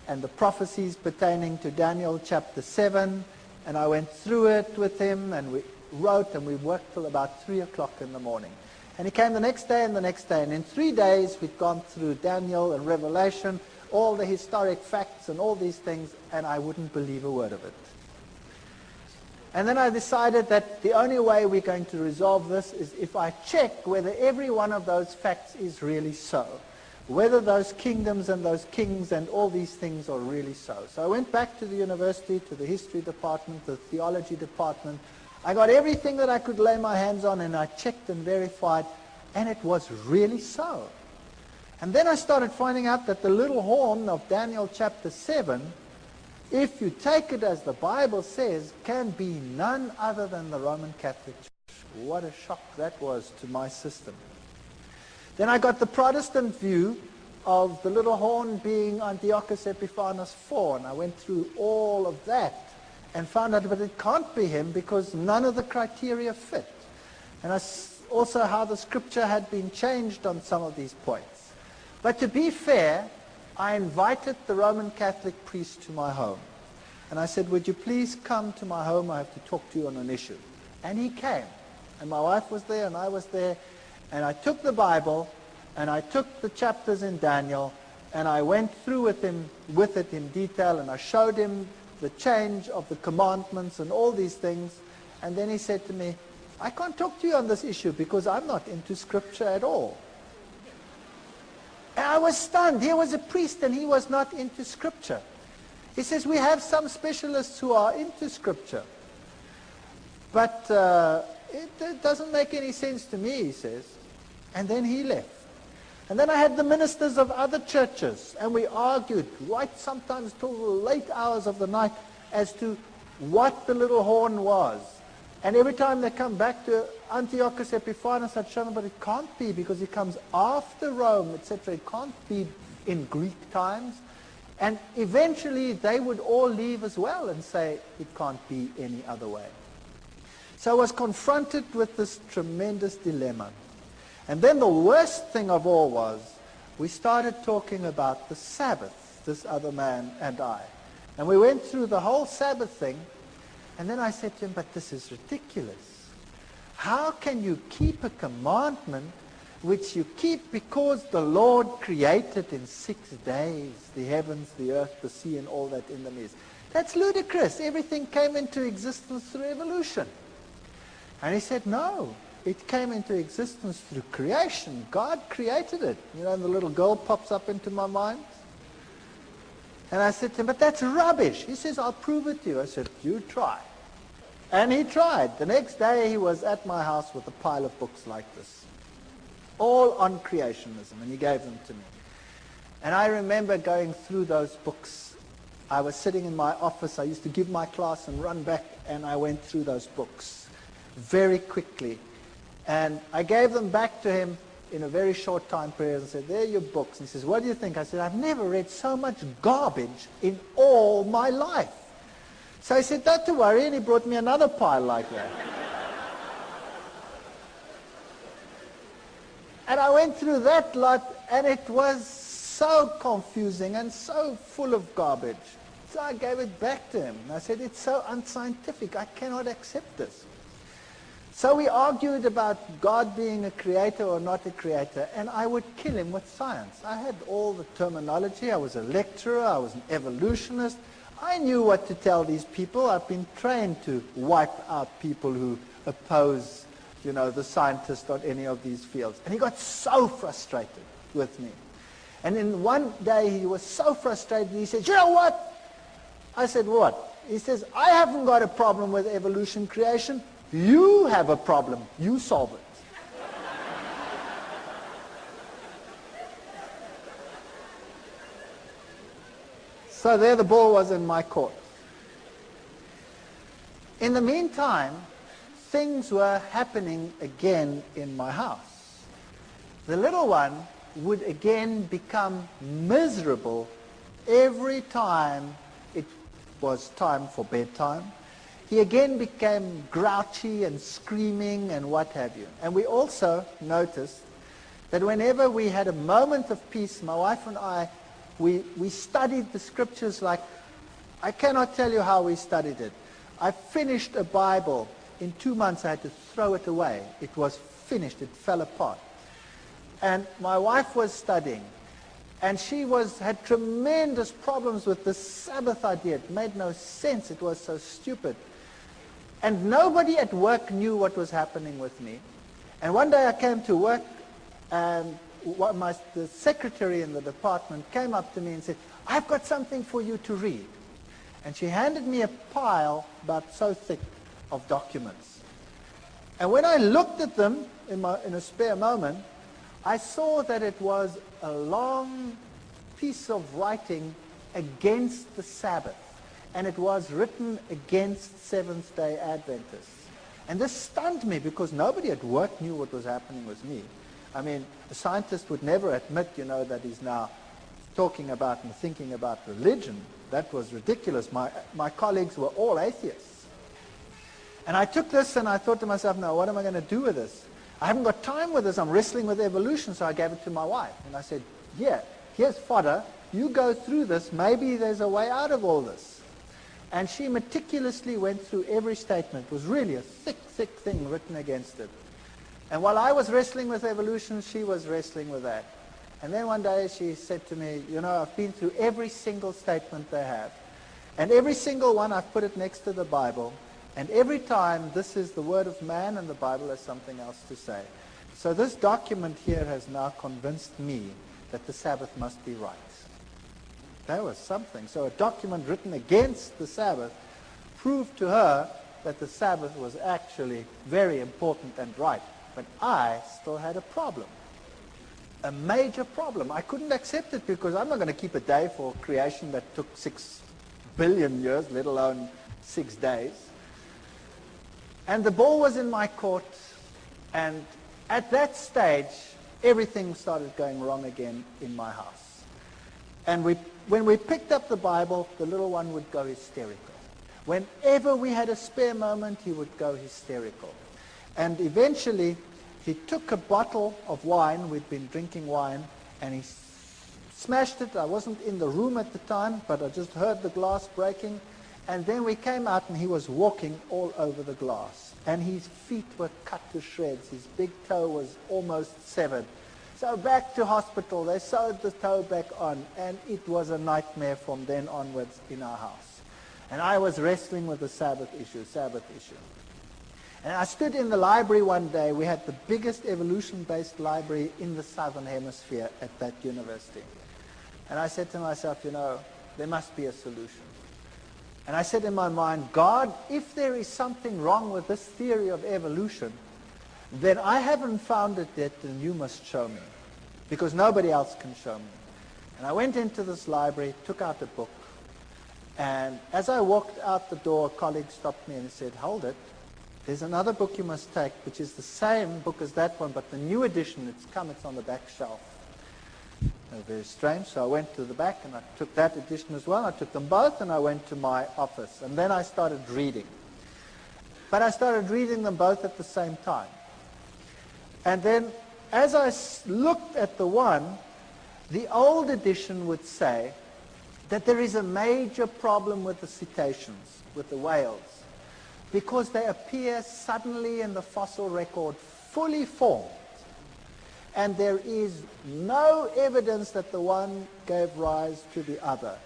S1: and the prophecies pertaining to Daniel chapter 7. And I went through it with him, and we wrote, and we worked till about 3 o'clock in the morning. And he came the next day and the next day. And in 3 days, we'd gone through Daniel and Revelation, all the historic facts and all these things, and I wouldn't believe a word of it. And then I decided that the only way we're going to resolve this is if I check whether every one of those facts is really so. Whether those kingdoms and those kings and all these things are really so. So I went back to the university, to the history department, the theology department. I got everything that I could lay my hands on, and I checked and verified, and it was really so. And then I started finding out that the little horn of Daniel chapter 7, if you take it as the Bible says, can be none other than the Roman Catholic Church. What a shock that was to my system. Then I got the Protestant view of the little horn being Antiochus Epiphanes IV, and I went through all of that and found out that it can't be him because none of the criteria fit. And also how the scripture had been changed on some of these points. But to be fair, I invited the Roman Catholic priest to my home. And I said, would you please come to my home? I have to talk to you on an issue. And he came. And my wife was there, and I was there. And I took the Bible, and I took the chapters in Daniel, and I went through with it in detail, and I showed him the change of the commandments and all these things. And then he said to me, I can't talk to you on this issue because I'm not into scripture at all. And I was stunned. Here was a priest, and he was not into scripture. He says, we have some specialists who are into scripture. But it doesn't make any sense to me, he says. And then he left. And then I had the ministers of other churches, and we argued right sometimes till the late hours of the night as to what the little horn was. And every time they come back to Antiochus Epiphanes, I'd show them, but it can't be because he comes after Rome, etc. It can't be in Greek times. And eventually they would all leave as well and say it can't be any other way. So I was confronted with this tremendous dilemma. And then the worst thing of all was we started talking about the Sabbath, this other man and I. And we went through the whole Sabbath thing. And then I said to him, but this is ridiculous. How can you keep a commandment which you keep because the Lord created in 6 days, the heavens, the earth, the sea, and all that in them is? That's ludicrous. Everything came into existence through evolution. And he said, no, it came into existence through creation. God created it. You know, the little girl pops up into my mind. And I said to him, but that's rubbish. He says, I'll prove it to you. I said, you try. And he tried. The next day he was at my house with a pile of books like this, all on creationism, and he gave them to me. And I remember going through those books. I was sitting in my office. I used to give my class and run back, and I went through those books very quickly. And I gave them back to him in a very short time period and said, there are your books. And he says, what do you think? I said, I've never read so much garbage in all my life. So he said, don't worry, and he brought me another pile like that. And I went through that lot, and it was so confusing and so full of garbage. So I gave it back to him. And I said, it's so unscientific, I cannot accept this. So we argued about God being a creator or not a creator, and I would kill him with science. I had all the terminology. I was a lecturer. I was an evolutionist. I knew what to tell these people. I've been trained to wipe out people who oppose, you know, the scientist on any of these fields. And he got so frustrated with me. And in one day he was so frustrated, he said, you know what? I said, what? He says, I haven't got a problem with evolution creation. You have a problem. You solve it. So there the ball was in my court. In the meantime, things were happening again in my house. The little one would again become miserable every time it was time for bedtime. He again became grouchy and screaming and what have you. And we also noticed that whenever we had a moment of peace, my wife and I, we studied the scriptures like, I cannot tell you how we studied it. I finished a Bible. In 2 months I had to throw it away. It was finished. It fell apart. And my wife was studying. And she had tremendous problems with the Sabbath idea. It made no sense. It was so stupid. And nobody at work knew what was happening with me. And one day I came to work, and the secretary in the department came up to me and said, I've got something for you to read. And she handed me a pile about so thick of documents. And when I looked at them in a spare moment, I saw that it was a long piece of writing against the Sabbath. And it was written against Seventh-day Adventists. And this stunned me because nobody at work knew what was happening with me. I mean, a scientist would never admit, you know, that he's now talking about and thinking about religion. That was ridiculous. My colleagues were all atheists. And I took this and I thought to myself, no, what am I going to do with this? I haven't got time with this. I'm wrestling with evolution, so I gave it to my wife. And I said, yeah, here's fodder. You go through this. Maybe there's a way out of all this. And she meticulously went through every statement. It was really a thick, thick thing written against it. And while I was wrestling with evolution, she was wrestling with that. And then one day she said to me, you know, I've been through every single statement they have. And every single one, I've put it next to the Bible. And every time, this is the word of man, and the Bible has something else to say. So this document here has now convinced me that the Sabbath must be right. That was something. So a document written against the Sabbath proved to her that the Sabbath was actually very important and right. But I still had a problem. a major problem. I couldn't accept it because I'm not going to keep a day for creation that took 6 billion years, let alone 6 days. And the ball was in my court, and at that stage, everything started going wrong again in my house. And when we picked up the Bible, the little one would go hysterical. Whenever we had a spare moment, he would go hysterical. And eventually, he took a bottle of wine, we'd been drinking wine, and he smashed it. I wasn't in the room at the time, but I just heard the glass breaking. And then we came out, and he was walking all over the glass. And his feet were cut to shreds. His big toe was almost severed. So back to hospital. They sewed the toe back on, and it was a nightmare from then onwards in our house. And I was wrestling with the Sabbath issue. And I stood in the library one day. We had the biggest evolution-based library in the Southern Hemisphere at that university. And I said to myself, you know, there must be a solution. And I said in my mind, God, if there is something wrong with this theory of evolution, then I haven't found it yet, and you must show me, because nobody else can show me. And I went into this library, took out a book, and as I walked out the door, a colleague stopped me and he said, hold it. There's another book you must take, which is the same book as that one, but the new edition, it's on the back shelf. Very strange. So I went to the back and I took that edition as well. I took them both and I went to my office. And then I started reading. But I started reading them both at the same time. And then as I looked at the one, the old edition would say that there is a major problem with the cetaceans, with the whales, because they appear suddenly in the fossil record fully formed. And there is no evidence that the one gave rise to the other.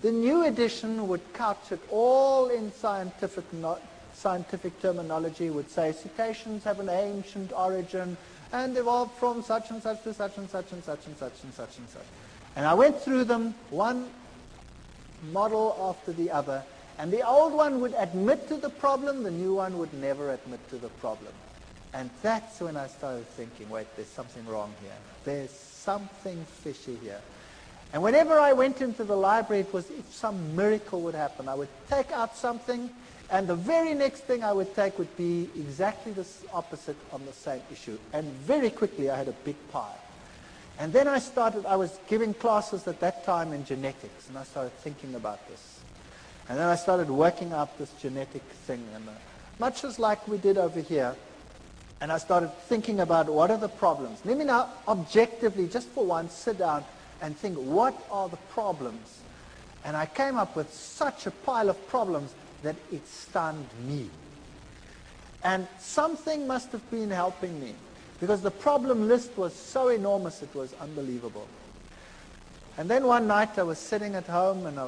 S1: The new edition would couch it all in scientific terminology, would say cetaceans have an ancient origin and evolved from such and such to such and such and such and such and such and such. And I went through them, one model after the other, and the old one would admit to the problem, the new one would never admit to the problem. And that's when I started thinking, wait, there's something wrong here. There's something fishy here. And whenever I went into the library, it was if some miracle would happen. I would take out something, and the very next thing I would take would be exactly the opposite on the same issue. And very quickly, I had a big pile. And then I was giving classes at that time in genetics, and I started thinking about this. And then I started working out this genetic thing, and much as like we did over here. And I started thinking about what are the problems. Let me now objectively, just for once, sit down and think, what are the problems? And I came up with such a pile of problems that it stunned me. And something must have been helping me, because the problem list was so enormous, it was unbelievable. And then one night I was sitting at home, and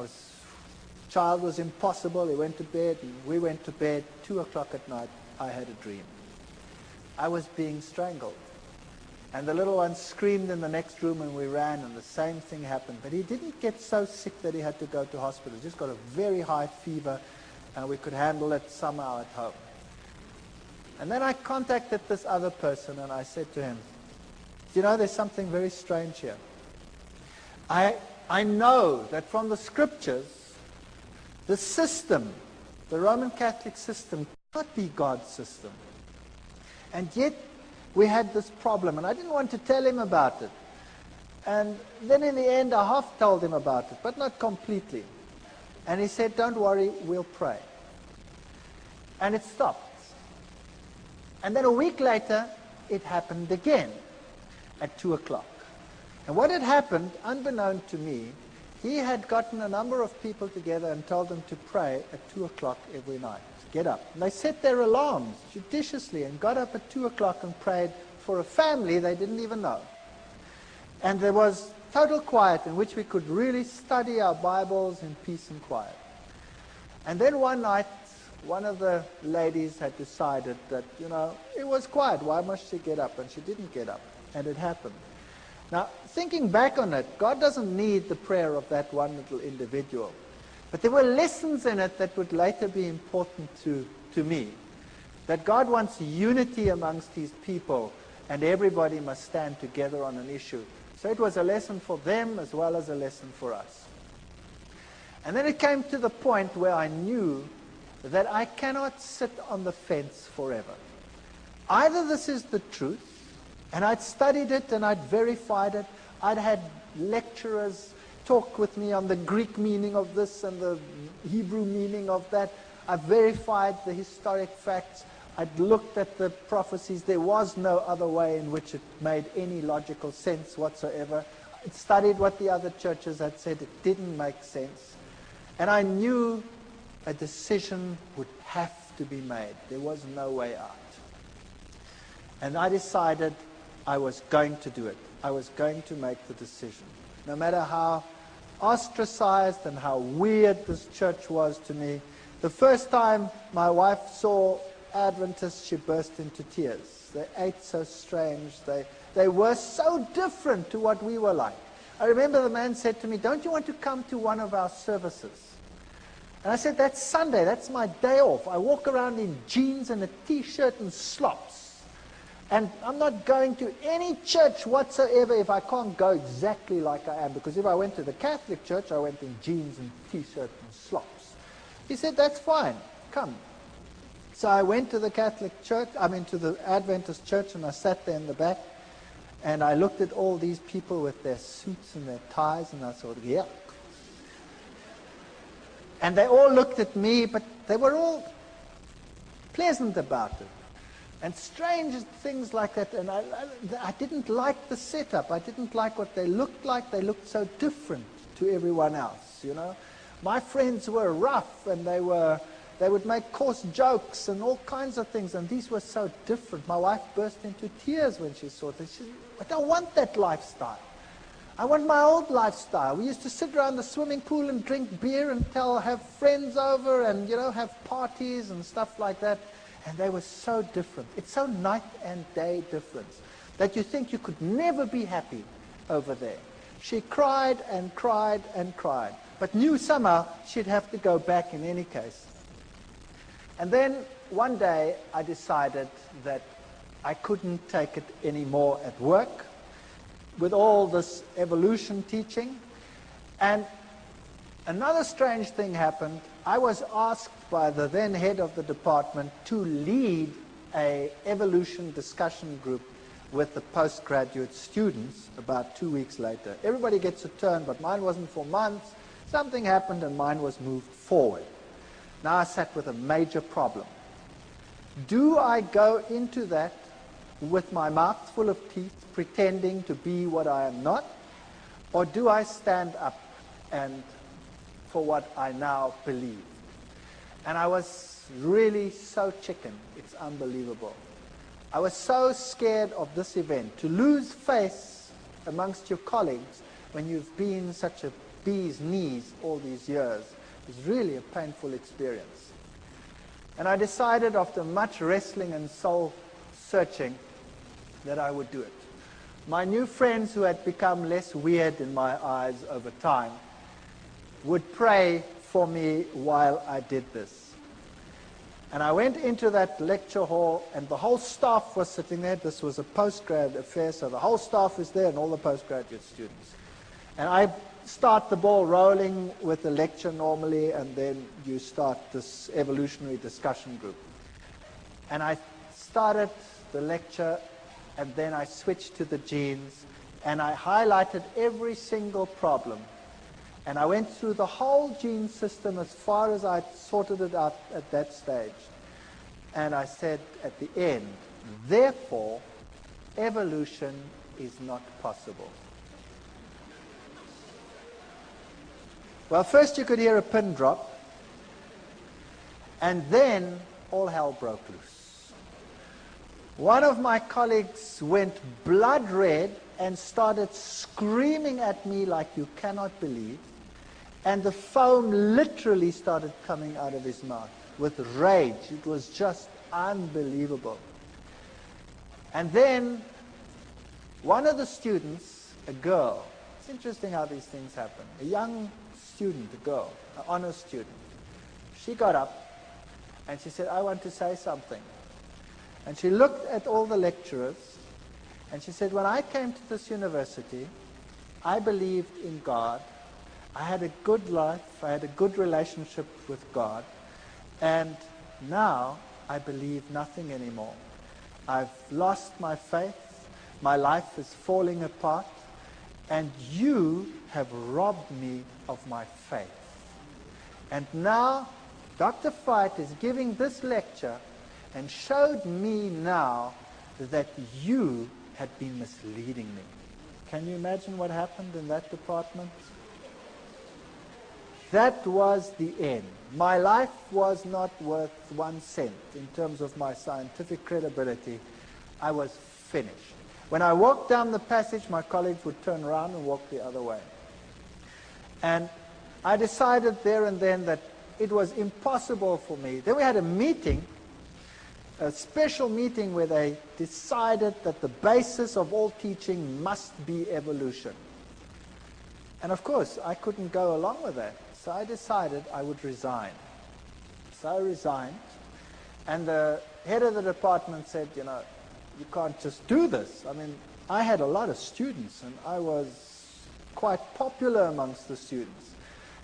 S1: child was impossible. He went to bed, and we went to bed. 2 o'clock at night, I had a dream. I was being strangled. And the little one screamed in the next room, and we ran, and the same thing happened. But he didn't get so sick that he had to go to hospital. He just got a very high fever, and we could handle it somehow at home. And then I contacted this other person, and I said to him, you know, there's something very strange here. I know that from the scriptures, the system, the Roman Catholic system, cannot be God's system. And yet, we had this problem, and I didn't want to tell him about it. And then in the end, I half told him about it, but not completely. And he said, don't worry, we'll pray. And it stopped. And then a week later, it happened again at 2 o'clock. And what had happened, unbeknown to me, he had gotten a number of people together and told them to pray at 2 o'clock every night. Get up. And they set their alarms judiciously and got up at 2 o'clock and prayed for a family they didn't even know. And there was total quiet in which we could really study our Bibles in peace and quiet. And then one night, one of the ladies had decided that, you know, it was quiet. Why must she get up? And she didn't get up. And it happened. Now, thinking back on it, God doesn't need the prayer of that one little individual. But there were lessons in it that would later be important to me. That God wants unity amongst his people, and everybody must stand together on an issue. So it was a lesson for them as well as a lesson for us. And then it came to the point where I knew that I cannot sit on the fence forever. Either this is the truth, and I'd studied it and I'd verified it. I'd had lecturers talk with me on the Greek meaning of this and the Hebrew meaning of that. I verified the historic facts. I'd looked at the prophecies. There was no other way in which it made any logical sense whatsoever. I'd studied what the other churches had said. It didn't make sense. And I knew a decision would have to be made. There was no way out. And I decided I was going to do it. I was going to make the decision. No matter how ostracized and how weird this church was to me, the first time my wife saw Adventists, she burst into tears. They ate so strange. They were so different to what we were like. I remember the man said to me, "Don't you want to come to one of our services?" And I said, "That's Sunday. That's my day off. I walk around in jeans and a T-shirt and slops. And I'm not going to any church whatsoever if I can't go exactly like I am. Because if I went to the Catholic church, I went in jeans and T-shirt and slops." He said, "That's fine. Come." So I went to the Catholic church, to the Adventist church, and I sat there in the back. And I looked at all these people with their suits and their ties, and I thought, yeah. And they all looked at me, but they were all pleasant about it. And strange things like that. And I didn't like the setup. I didn't like what they looked like. They looked so different to everyone else, you know. My friends were rough, and they would make coarse jokes and all kinds of things, and these were so different. My wife burst into tears when she saw this. She said, "I don't want that lifestyle. I want my old lifestyle. We used to sit around the swimming pool and drink beer and have friends over and, have parties and stuff like that." And they were so different. It's so night and day difference that you think you could never be happy over there. She cried and cried and cried, but knew somehow she'd have to go back in any case. And then one day I decided that I couldn't take it anymore at work with all this evolution teaching. And another strange thing happened. I was asked by the then head of the department to lead an evolution discussion group with the postgraduate students about 2 weeks later. Everybody gets a turn, but mine wasn't for months. Something happened and mine was moved forward. Now I sat with a major problem. Do I go into that with my mouth full of teeth, pretending to be what I am not? Or do I stand up and for what I now believe? And I was really so chicken. It's unbelievable. I was so scared of this event. To lose face amongst your colleagues when you've been such a bee's knees all these years is really a painful experience. And I decided after much wrestling and soul searching that I would do it. My new friends, who had become less weird in my eyes over time, would pray for me while I did this. And I went into that lecture hall, and the whole staff was sitting there. This was a postgrad affair, so the whole staff is there and all the postgraduate students. And I start the ball rolling with the lecture normally, and then you start this evolutionary discussion group. And I started the lecture, and then I switched to the genes, and I highlighted every single problem. And I went through the whole gene system as far as I sorted it out at that stage. And I said at the end, therefore, evolution is not possible. Well, first you could hear a pin drop, and then all hell broke loose. One of my colleagues went blood red and started screaming at me like you cannot believe, and the foam literally started coming out of his mouth with rage. It was just unbelievable. And then one of the students, a girl, it's interesting how these things happen, a young student, a girl, an honor student, she got up and she said, "I want to say something." And she looked at all the lecturers And she said, when I came to this university, I believed in God. I had a good life. I had a good relationship with God. And now I believe nothing anymore. I've lost my faith. My life is falling apart. And you have robbed me of my faith. And now Dr. Veit is giving this lecture and showed me now that you had been misleading me. Can you imagine what happened in that department? That was the end. My life was not worth 1 cent in terms of my scientific credibility. I was finished. When I walked down the passage, my colleagues would turn around and walk the other way. And I decided there and then that it was impossible for me. Then we had a meeting, a special meeting where they decided that the basis of all teaching must be evolution. And of course, I couldn't go along with that. So I decided I would resign. So I resigned. And the head of the department said, you know, you can't just do this. I mean, I had a lot of students, and I was quite popular amongst the students.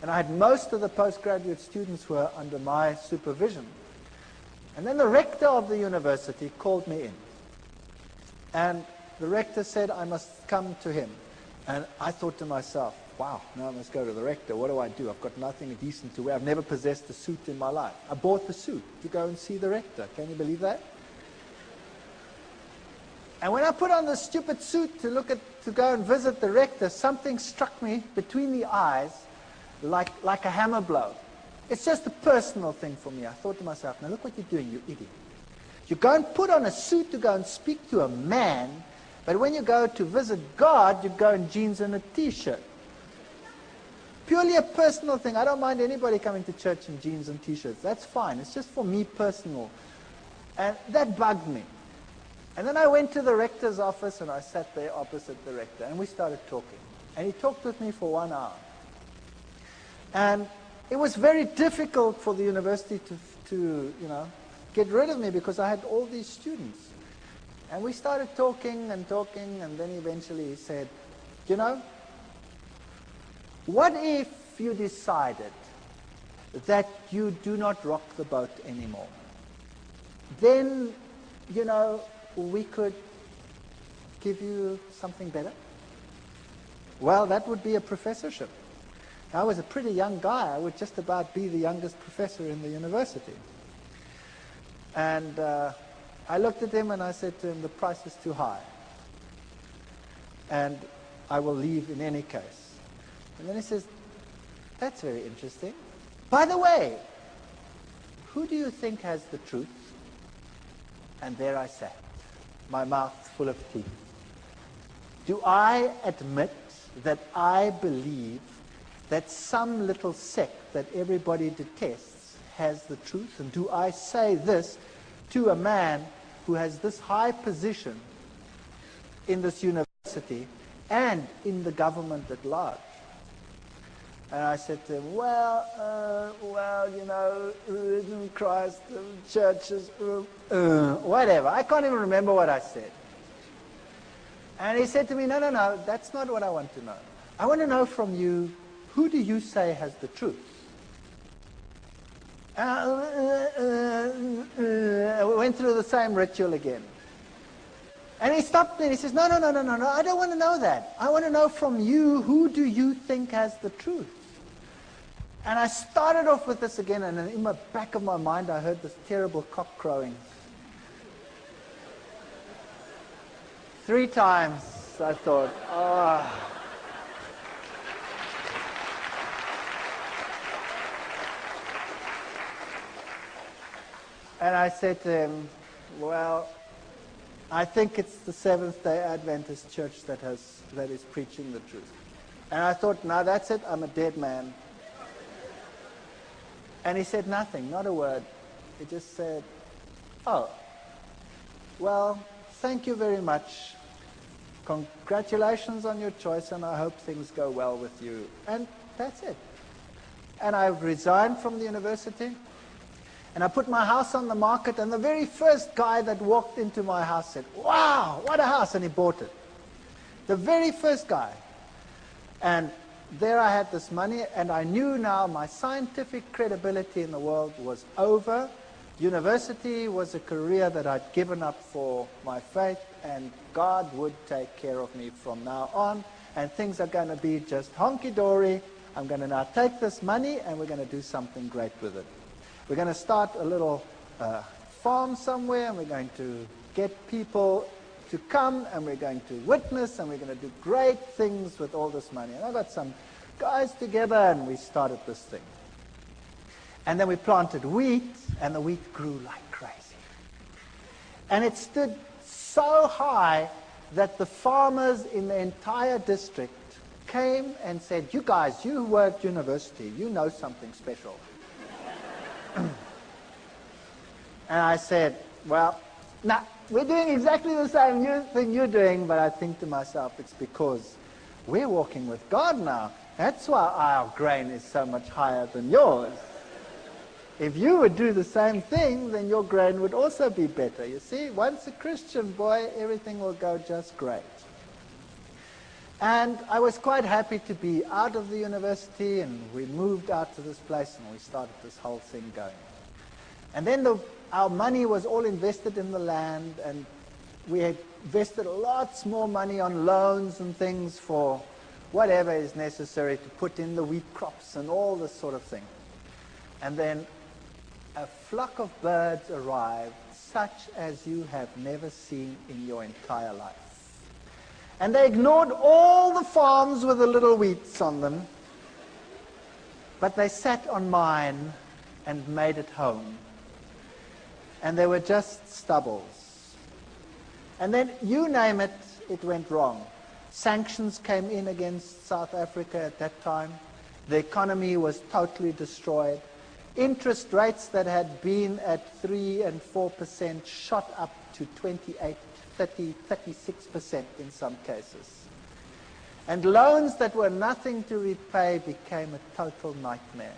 S1: And I had most of the postgraduate students were under my supervision. And then the rector of the university called me in. And the rector said I must come to him. And I thought to myself, wow, now I must go to the rector. What do I do? I've got nothing decent to wear. I've never possessed a suit in my life. I bought the suit to go and see the rector. Can you believe that? And when I put on the stupid suit to go and visit the rector, something struck me between the eyes like a hammer blow. It's just a personal thing for me. I thought to myself, now look what you're doing, you idiot. You go and put on a suit to go and speak to a man, but when you go to visit God, you go in jeans and a T-shirt. Purely a personal thing. I don't mind anybody coming to church in jeans and T-shirts. That's fine. It's just for me personal. And that bugged me. And then I went to the rector's office, and I sat there opposite the rector, and we started talking. And he talked with me for 1 hour. And it was very difficult for the university to get rid of me because I had all these students. And we started talking, and then eventually he said, you know, what if you decided that you do not rock the boat anymore? Then, you know, we could give you something better. Well, that would be a professorship. I was a pretty young guy. I would just about be the youngest professor in the university. And I looked at him and I said to him, the price is too high. And I will leave in any case. And then he says, that's very interesting. By the way, who do you think has the truth? And there I sat, my mouth full of teeth. Do I admit that I believe that some little sect that everybody detests has the truth? And do I say this to a man who has this high position in this university and in the government at large? And I said to him, well, you know, Christ, churches, whatever. I can't even remember what I said. And he said to me, no, that's not what I want to know. I want to know from you, who do you say has the truth? We went through the same ritual again. And he stopped me and he says, no, I don't want to know that. I want to know from you, who do you think has the truth? And I started off with this again, and in the back of my mind I heard this terrible cock crowing. 3 times I thought, oh. And I said to him, well, I think it's the Seventh-day Adventist Church that is preaching the truth. And I thought, no, that's it, I'm a dead man. And he said nothing, not a word. He just said, oh, well, thank you very much. Congratulations on your choice, and I hope things go well with you. And that's it. And I resigned from the university. And I put my house on the market, and the very first guy that walked into my house said, "Wow, what a house," and he bought it. The very first guy. And there I had this money, and I knew now my scientific credibility in the world was over. University was a career that I'd given up for my faith, and God would take care of me from now on, and things are going to be just honky-dory. I'm going to now take this money, and we're going to do something great with it. We're going to start a little farm somewhere, and we're going to get people to come, and we're going to witness, and we're going to do great things with all this money. And I got some guys together, and we started this thing. And then we planted wheat, and the wheat grew like crazy. And it stood so high that the farmers in the entire district came and said, "You guys, you work university, you know something special." And I said, "Well, nah, we're doing exactly the same thing you're doing," but I think to myself, it's because we're walking with God now. That's why our grain is so much higher than yours. If you would do the same thing, then your grain would also be better. You see, once a Christian, boy, everything will go just great. And I was quite happy to be out of the university, and we moved out to this place, and we started this whole thing going. And then our money was all invested in the land, and we had invested lots more money on loans and things for whatever is necessary to put in the wheat crops and all this sort of thing. And then a flock of birds arrived, such as you have never seen in your entire life. And they ignored all the farms with the little wheats on them, but they sat on mine and made it home. And they were just stubbles. And then, you name it, it went wrong. Sanctions came in against South Africa at that time. The economy was totally destroyed. Interest rates that had been at 3 and 4% shot up to 28, 30, 36% in some cases. And loans that were nothing to repay became a total nightmare.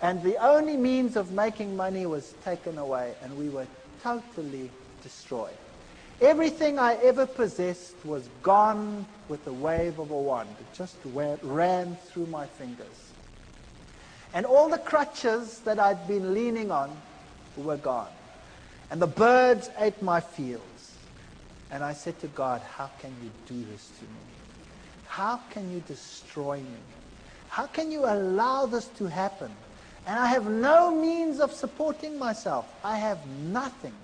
S1: And the only means of making money was taken away, and we were totally destroyed. Everything I ever possessed was gone with the wave of a wand. It just ran through my fingers. And all the crutches that I'd been leaning on were gone. And the birds ate my fields. And I said to God, "How can you do this to me? How can you destroy me? How can you allow this to happen? And I have no means of supporting myself. I have nothing.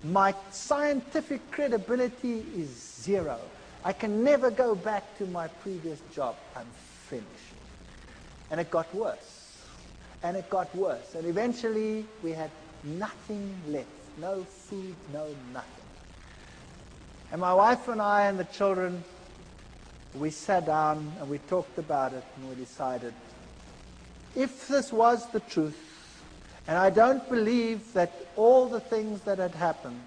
S1: My scientific credibility is zero. I can never go back to my previous job. I'm finished." And it got worse. And it got worse. And eventually we had nothing left. No food, no nothing. And my wife and I and the children, we sat down and we talked about it, and we decided, if this was the truth, and I don't believe that all the things that had happened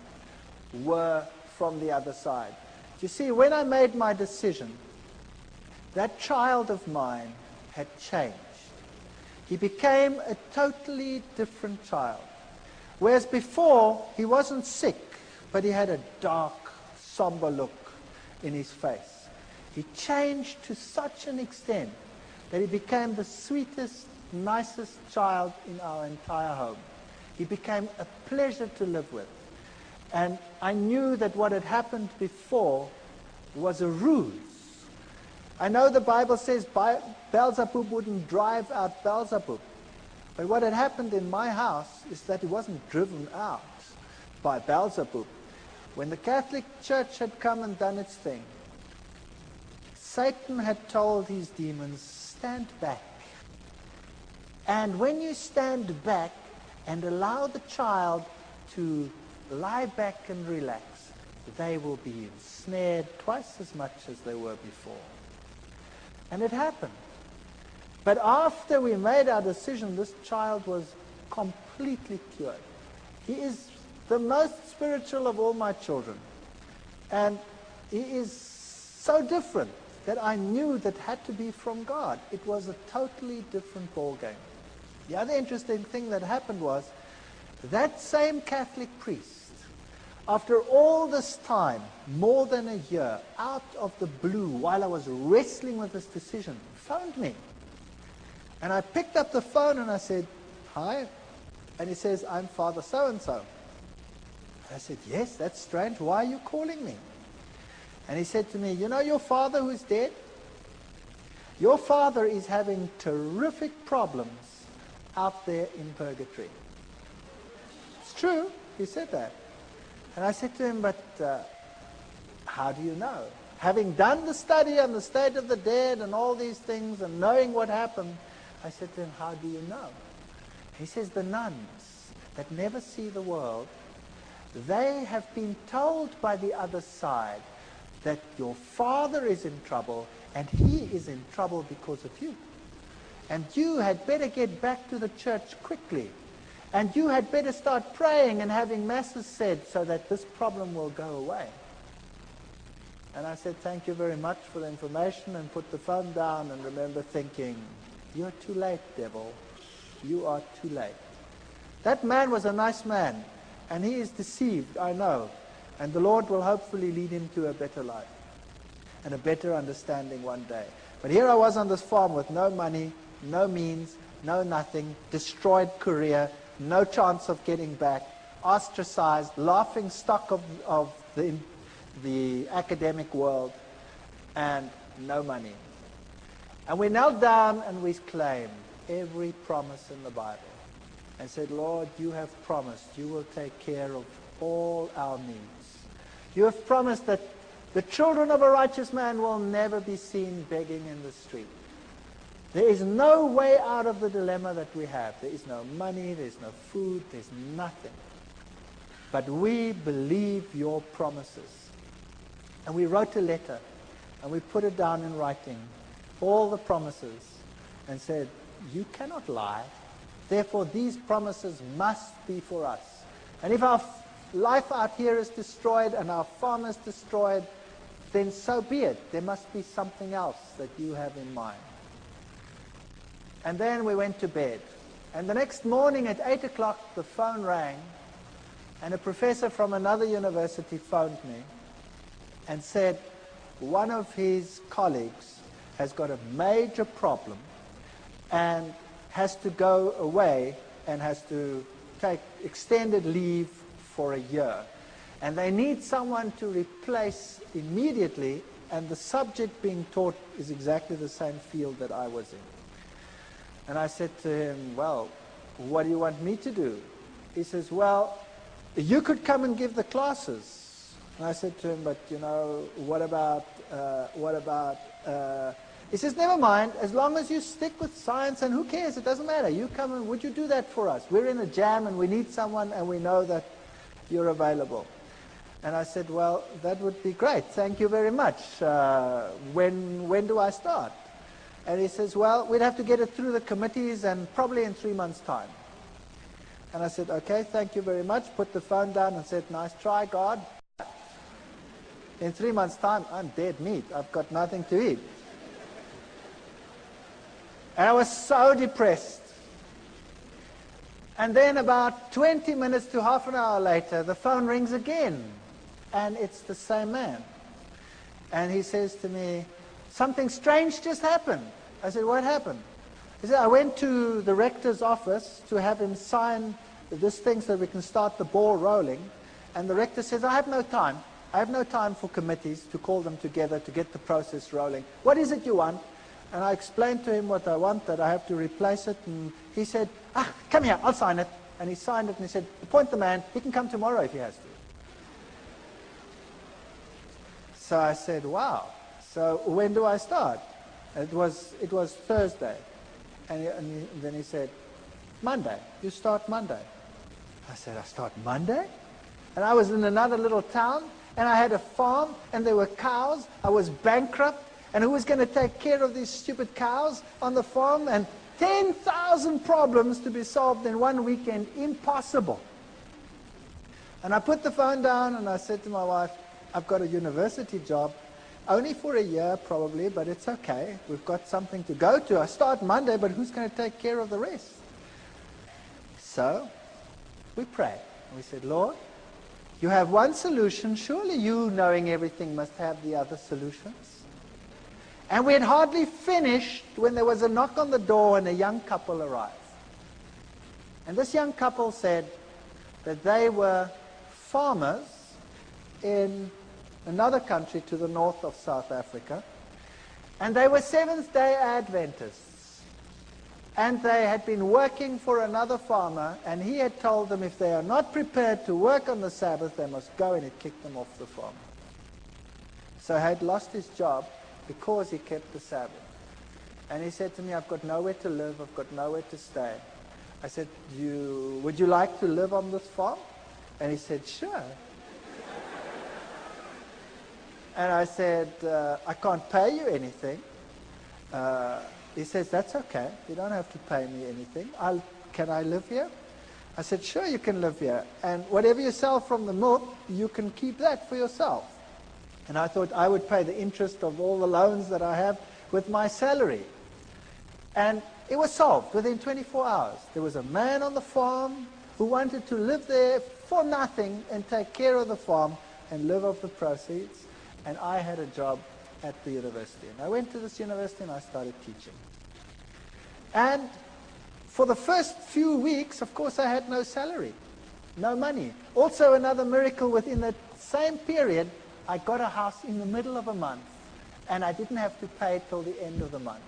S1: were from the other side. You see, when I made my decision, that child of mine had changed. He became a totally different child. Whereas before, he wasn't sick, but he had a dark, somber look in his face. He changed to such an extent that he became the sweetest, nicest child in our entire home. He became a pleasure to live with. And I knew that what had happened before was a ruse. I know the Bible says Beelzebub wouldn't drive out Beelzebub. But what had happened in my house is that he wasn't driven out by Beelzebub. When the Catholic Church had come and done its thing, Satan had told his demons, stand back. And when you stand back and allow the child to lie back and relax, they will be ensnared twice as much as they were before. And it happened. But after we made our decision, this child was completely cured. He is the most spiritual of all my children. And he is so different that I knew that had to be from God. It was a totally different ballgame. The other interesting thing that happened was That same Catholic priest, after all this time, more than a year, out of the blue, while I was wrestling with this decision, phoned me. And I picked up the phone and I said, "Hi." And he says, "I'm Father so-and-so." I said, "Yes, that's strange. Why are you calling me?" And he said to me, "You know your father who's dead? Your father is having terrific problems out there in purgatory." It's true, he said that. And I said to him, "But how do you know?" Having done the study on the state of the dead and all these things and knowing what happened, I said to him, "How do you know?" He says, "The nuns that never see the world, they have been told by the other side that your father is in trouble and he is in trouble because of you. And you had better get back to the church quickly. And you had better start praying and having masses said so that this problem will go away." And I said, "Thank you very much for the information," and put the phone down and remember thinking, "You're too late, devil. You are too late." That man was a nice man, and he is deceived, I know. And the Lord will hopefully lead him to a better life and a better understanding one day. But here I was on this farm with no money, no means, no nothing, destroyed career, no chance of getting back, ostracized, laughing stock of the academic world, and no money. And we knelt down and we claimed every promise in the Bible and said, "Lord, you have promised you will take care of all our needs. You have promised that the children of a righteous man will never be seen begging in the street. There is no way out of the dilemma that we have. There is no money, there's no food, there's nothing. But we believe your promises." And we wrote a letter, and we put it down in writing, all the promises, and said, "You cannot lie. Therefore, these promises must be for us. And if our life out here is destroyed and our farm is destroyed, then so be it. There must be something else that you have in mind." And then we went to bed. And the next morning at 8 o'clock, the phone rang, and a professor from another university phoned me and said one of his colleagues has got a major problem and has to go away and has to take extended leave for a year. And they need someone to replace immediately, and the subject being taught is exactly the same field that I was in. And I said to him, "Well, what do you want me to do?" He says, "Well, you could come and give the classes." And I said to him, "But, you know, what about, He says, "Never mind, as long as you stick with science, and who cares, it doesn't matter. You come and would you do that for us? We're in a jam and we need someone and we know that you're available." And I said, "Well, that would be great. Thank you very much. When do I start?" And he says, "Well, we'd have to get it through the committees and probably in 3 months' time." And I said, "Okay, thank you very much." Put the phone down and said, "Nice try, God. In 3 months' time, I'm dead meat. I've got nothing to eat." And I was so depressed. And then about 20 minutes to half an hour later, the phone rings again. And it's the same man. And he says to me, "Something strange just happened." I said, "What happened?" He said, "I went to the rector's office to have him sign this thing so we can start the ball rolling. And the rector says, 'I have no time. I have no time for committees to call them together to get the process rolling. What is it you want?' And I explained to him what I want, that I have to replace it. And he said, 'Come here, I'll sign it.' And he signed it and he said, 'Appoint the man. He can come tomorrow if he has to.' So I said, wow. So when do I start? It was Thursday. And then he said, 'Monday. You start Monday.' I said, 'I start Monday?' And I was in another little town, and I had a farm, and there were cows. I was bankrupt, and who was going to take care of these stupid cows on the farm? And 10,000 problems to be solved in one weekend. Impossible. And I put the phone down, and I said to my wife, 'I've got a university job, only for a year probably, but it's okay. We've got something to go to. I start Monday, but who's going to take care of the rest?' So we prayed. And we said, Lord, you have one solution. Surely you, knowing everything, must have the other solutions. And we had hardly finished when there was a knock on the door and a young couple arrived. And this young couple said that they were farmers in another country to the north of South Africa. And they were Seventh-day Adventists. And they had been working for another farmer, and he had told them if they are not prepared to work on the Sabbath, they must go, and it kicked them off the farm. So he had lost his job because he kept the Sabbath. And he said to me, I've got nowhere to live, I've got nowhere to stay. I said, would you like to live on this farm? And he said, sure. And I said, I can't pay you anything. He says, that's okay. You don't have to pay me anything. Can I live here? I said, sure, you can live here. And whatever you sell from the milk, you can keep that for yourself. And I thought I would pay the interest of all the loans that I have with my salary. And it was solved within 24 hours. There was a man on the farm who wanted to live there for nothing and take care of the farm and live off the proceeds. And I had a job at the university. And I went to this university and I started teaching. And for the first few weeks, of course, I had no salary, no money. Also, another miracle within that same period, I got a house in the middle of a month, and I didn't have to pay till the end of the month.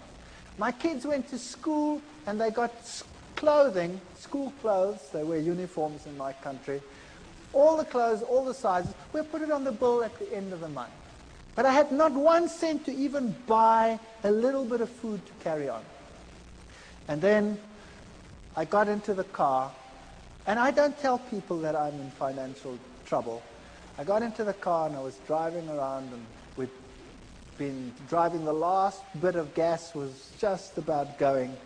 S1: My kids went to school, and they got clothing, school clothes. They wear uniforms in my country. All the clothes, all the sizes, we put it on the bill at the end of the month. But I had not 1 cent to even buy a little bit of food to carry on. And then I got into the car, and I don't tell people that I'm in financial trouble. I got into the car and I was driving around, and we'd been driving, the last bit of gas was just about going.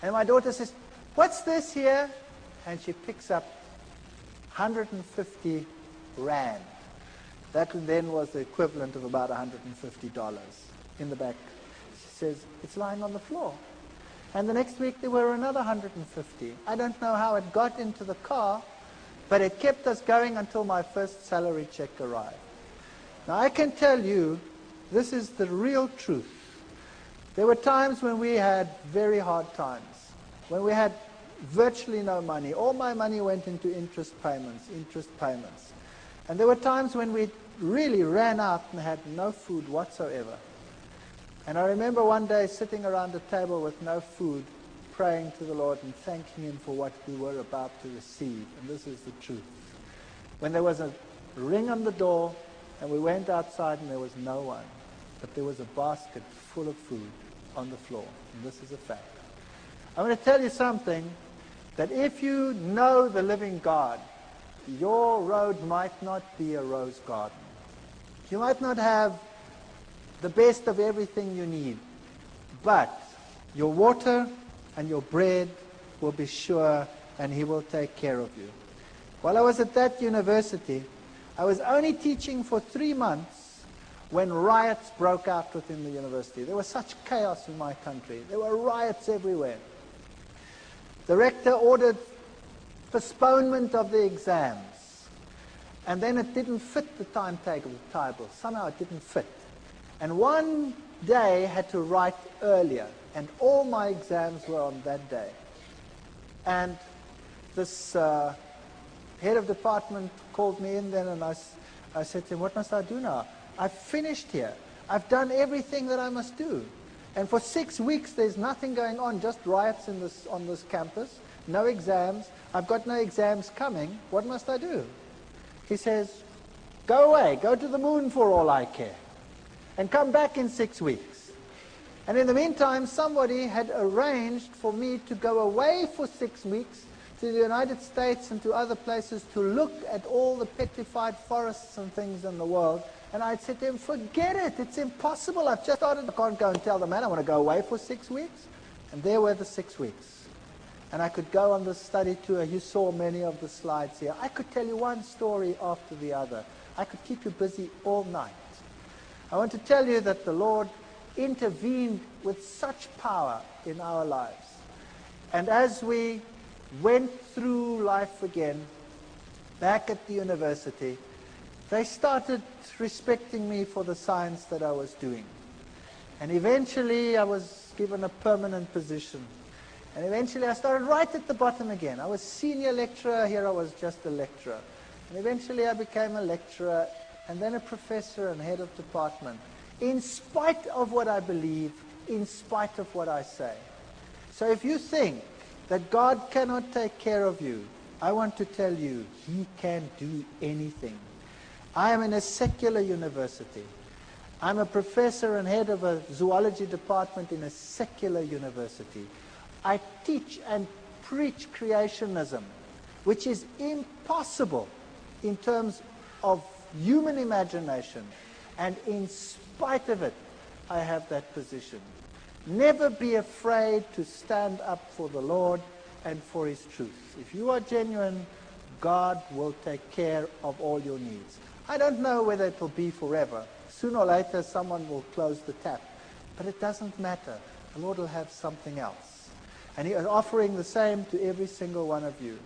S1: And my daughter says, what's this here? And she picks up 150 rand. That then was the equivalent of about $150 in the back. She says, it's lying on the floor. And the next week there were another 150. I don't know how it got into the car, but it kept us going until my first salary check arrived. Now I can tell you, this is the real truth. There were times when we had very hard times, when we had virtually no money. All my money went into interest payments. And there were times when we really ran out and had no food whatsoever. And I remember one day sitting around a table with no food, praying to the Lord and thanking Him for what we were about to receive. And this is the truth. When there was a ring on the door, and we went outside and there was no one, but there was a basket full of food on the floor. And this is a fact. I'm going to tell you something, that if you know the living God, your road might not be a rose garden. You might not have the best of everything you need, but your water and your bread will be sure, and He will take care of you. While I was at that university, I was only teaching for 3 months when riots broke out within the university. There was such chaos in my country. There were riots everywhere. The rector ordered postponement of the exams, and then it didn't fit the timetable. Somehow it didn't fit. And one day I had to write earlier, and all my exams were on that day. And this head of department called me in then, and I said to him, what must I do now? I've finished here. I've done everything that I must do. And for 6 weeks there's nothing going on, just riots on this campus, no exams. I've got no exams coming. What must I do? He says, go away, go to the moon for all I care, and come back in 6 weeks. And in the meantime, somebody had arranged for me to go away for 6 weeks to the United States and to other places to look at all the petrified forests and things in the world. And I said to him, forget it, it's impossible. I've just started. I can't go and tell the man I want to go away for 6 weeks. And there were the 6 weeks. And I could go on the study tour. You saw many of the slides here. I could tell you one story after the other. I could keep you busy all night. I want to tell you that the Lord intervened with such power in our lives. And as we went through life again, back at the university, they started respecting me for the science that I was doing. And eventually I was given a permanent position. And eventually I started right at the bottom again. I was senior lecturer, here I was just a lecturer. And eventually I became a lecturer, and then a professor and head of department, in spite of what I believe, in spite of what I say. So if you think that God cannot take care of you, I want to tell you, He can do anything. I am in a secular university. I'm a professor and head of a zoology department in a secular university. I teach and preach creationism, which is impossible in terms of human imagination. And in spite of it, I have that position. Never be afraid to stand up for the Lord and for His truth. If you are genuine, God will take care of all your needs. I don't know whether it will be forever. Sooner or later, someone will close the tap. But it doesn't matter. The Lord will have something else. And He is offering the same to every single one of you.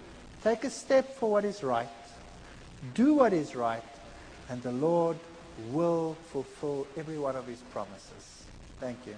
S1: Take a step for what is right. Do what is right. And the Lord will fulfill every one of His promises. Thank you.